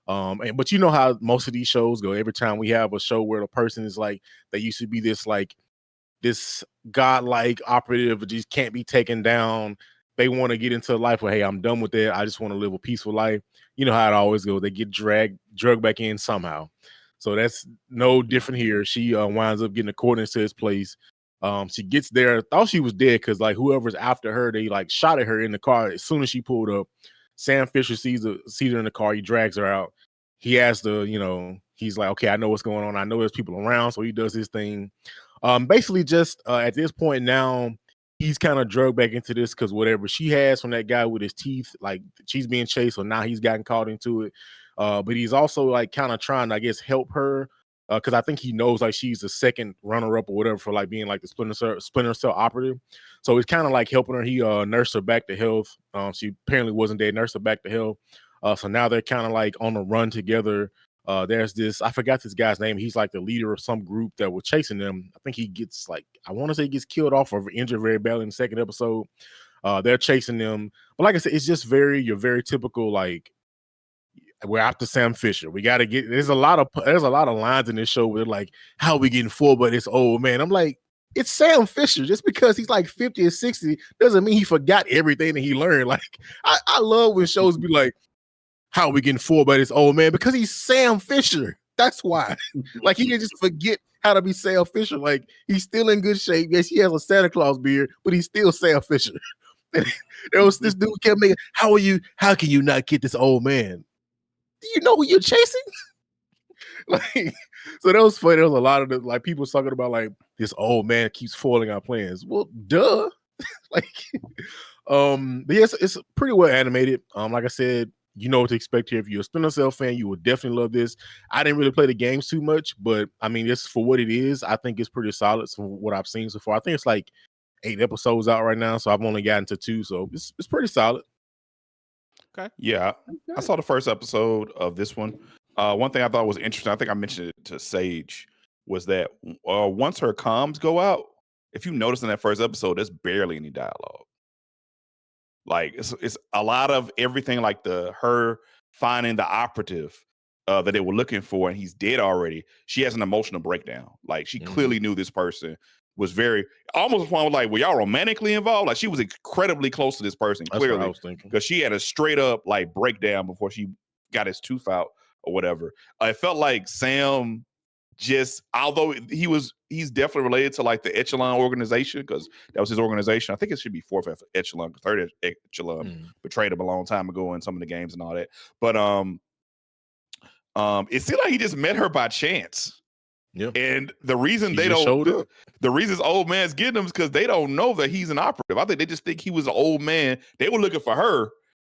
But you know how most of these shows go. Every time we have a show where the person is like, they used to be this godlike operative that just can't be taken down. They want to get into a life where, hey, I'm done with it. I just want to live a peaceful life. You know how it always goes. They get drugged back in somehow. So that's no different here. She winds up getting the coordinates to his place. She gets there, thought she was dead because like whoever's after her, they like shot at her in the car. As soon as she pulled up, Sam Fisher sees her in the car. He drags her out. He has to, he's like, okay, I know what's going on. I know there's people around. So he does his thing. Basically just at this point now, he's kind of drugged back into this because whatever she has from that guy with his teeth, like she's being chased, so now he's gotten caught into it. But he's also like kind of trying to, I guess, help her because I think he knows like she's the second runner-up or whatever for like being like the Splinter Cell operative. So he's kind of like helping her. He nursed her back to health. She apparently wasn't dead. Nursed her back to health. So now they're kind of like on the run together. There's this, I forgot this guy's name. He's like the leader of some group that were chasing them. I think he gets like, I want to say he gets killed off or injured very badly in the second episode. They're chasing them. But like I said, it's just your very typical, like, we're after Sam Fisher. We got to get, there's a lot of lines in this show where they're like, how are we getting full by this old man? I'm like, it's Sam Fisher. Just because he's like 50 or 60 doesn't mean he forgot everything that he learned. Like, I love when shows be like, how are we getting full by this old man? Because he's Sam Fisher. That's why. Like, he can just forget how to be Sam Fisher. Like, he's still in good shape. Yes, he has a Santa Claus beard, but he's still Sam Fisher. There was this dude kept making, how can you not get this old man? Do you know who you're chasing? Like, so that was funny. There was a lot of the, like, people talking about like this old man keeps foiling our plans. Well, duh. Like, but yes, it's pretty well animated. Like I said, you know what to expect here. If you're a Splinter Cell fan, you will definitely love this. I didn't really play the games too much, but I mean, it's for what it is. I think it's pretty solid from what I've seen so far. I think it's like 8 episodes out right now, so I've only gotten to 2, so it's pretty solid. Okay. Yeah, I saw the first episode of this one. One thing I thought was interesting, I think I mentioned it to Sage, was that once her comms go out, if you notice in that first episode, there's barely any dialogue. Like it's a lot of everything, like her finding the operative that they were looking for, and he's dead already. She has an emotional breakdown. Like she clearly knew this person was very almost one like, were y'all romantically involved? Like she was incredibly close to this person, That's what I clearly, was thinking. because she had a straight up like breakdown before she got his tooth out or whatever. It felt like Sam just, although he's definitely related to like the Echelon organization, because that was his organization. I think it should be fourth Echelon, because third Echelon betrayed him a long time ago in some of the games and all that. But it seemed like he just met her by chance. Yeah. And the reason She just showed up. the reason this old man's getting him is because they don't know that he's an operative. I think they just think he was an old man. They were looking for her,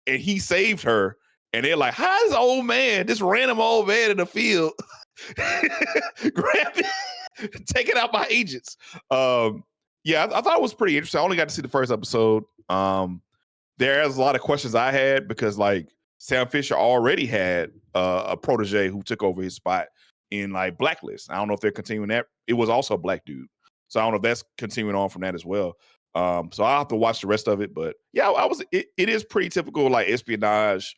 and he saved her. And they're like, "How is old man, this random old man in the field, grabbing, taking out my agents?" Yeah, I thought it was pretty interesting. I only got to see the first episode. There's a lot of questions I had because like Sam Fisher already had a protege who took over his spot in like Blacklist. I don't know if they're continuing that. It was also a black dude, so I don't know if that's continuing on from that as well. So I'll have to watch the rest of it. But yeah, it is pretty typical like espionage,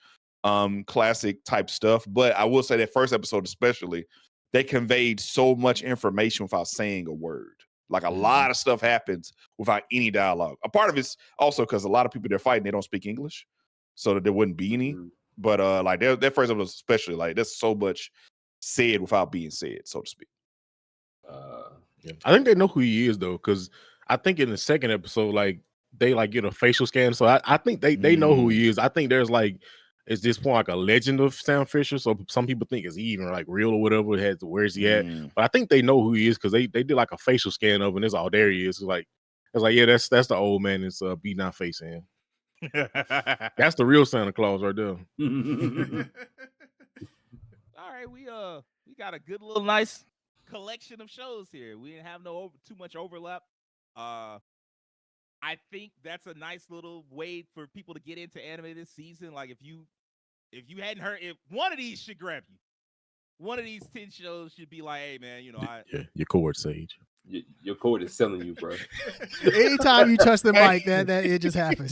classic type stuff. But I will say that first episode especially, they conveyed so much information without saying a word. Like a lot of stuff happens without any dialogue. A part of it's also because a lot of people they're fighting, they don't speak English, so that there wouldn't be any. But like that first episode especially, like there's so much said without being said, so to speak. Yeah. I think they know who he is though, because I think in the second episode, like they like get a facial scan. So I think they know who he is. I think there's like it's this point like a legend of Sam Fisher. So some people think it's even like real or whatever. Where's he at? But I think they know who he is because they did like a facial scan of him, and it's all there he is. It's like yeah, that's the old man. It's beating our face in. That's the real Santa Claus right there. All right, we got a good little nice collection of shows here. We didn't have too much overlap. I think that's a nice little way for people to get into anime this season. Like if you hadn't heard, if one of these should grab you, one of these 10 shows should be like, hey man, your cord, Sage. Your cord is selling you, bro. Anytime you touch the mic, that it just happens.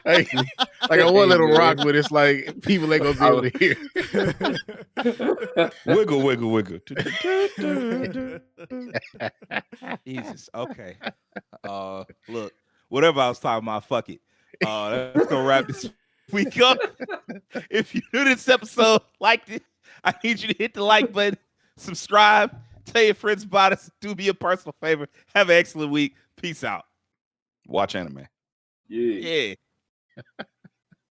Hey, like I want to let him rock, but it's like people ain't gonna be able to hear. Wiggle, wiggle, wiggle. Jesus. Okay. Look, whatever I was talking about, fuck it. Let's go wrap this week up. If you knew this episode, liked it, I need you to hit the like button, subscribe, tell your friends about us, do me a personal favor. Have an excellent week. Peace out. Watch anime. Yeah. Yeah.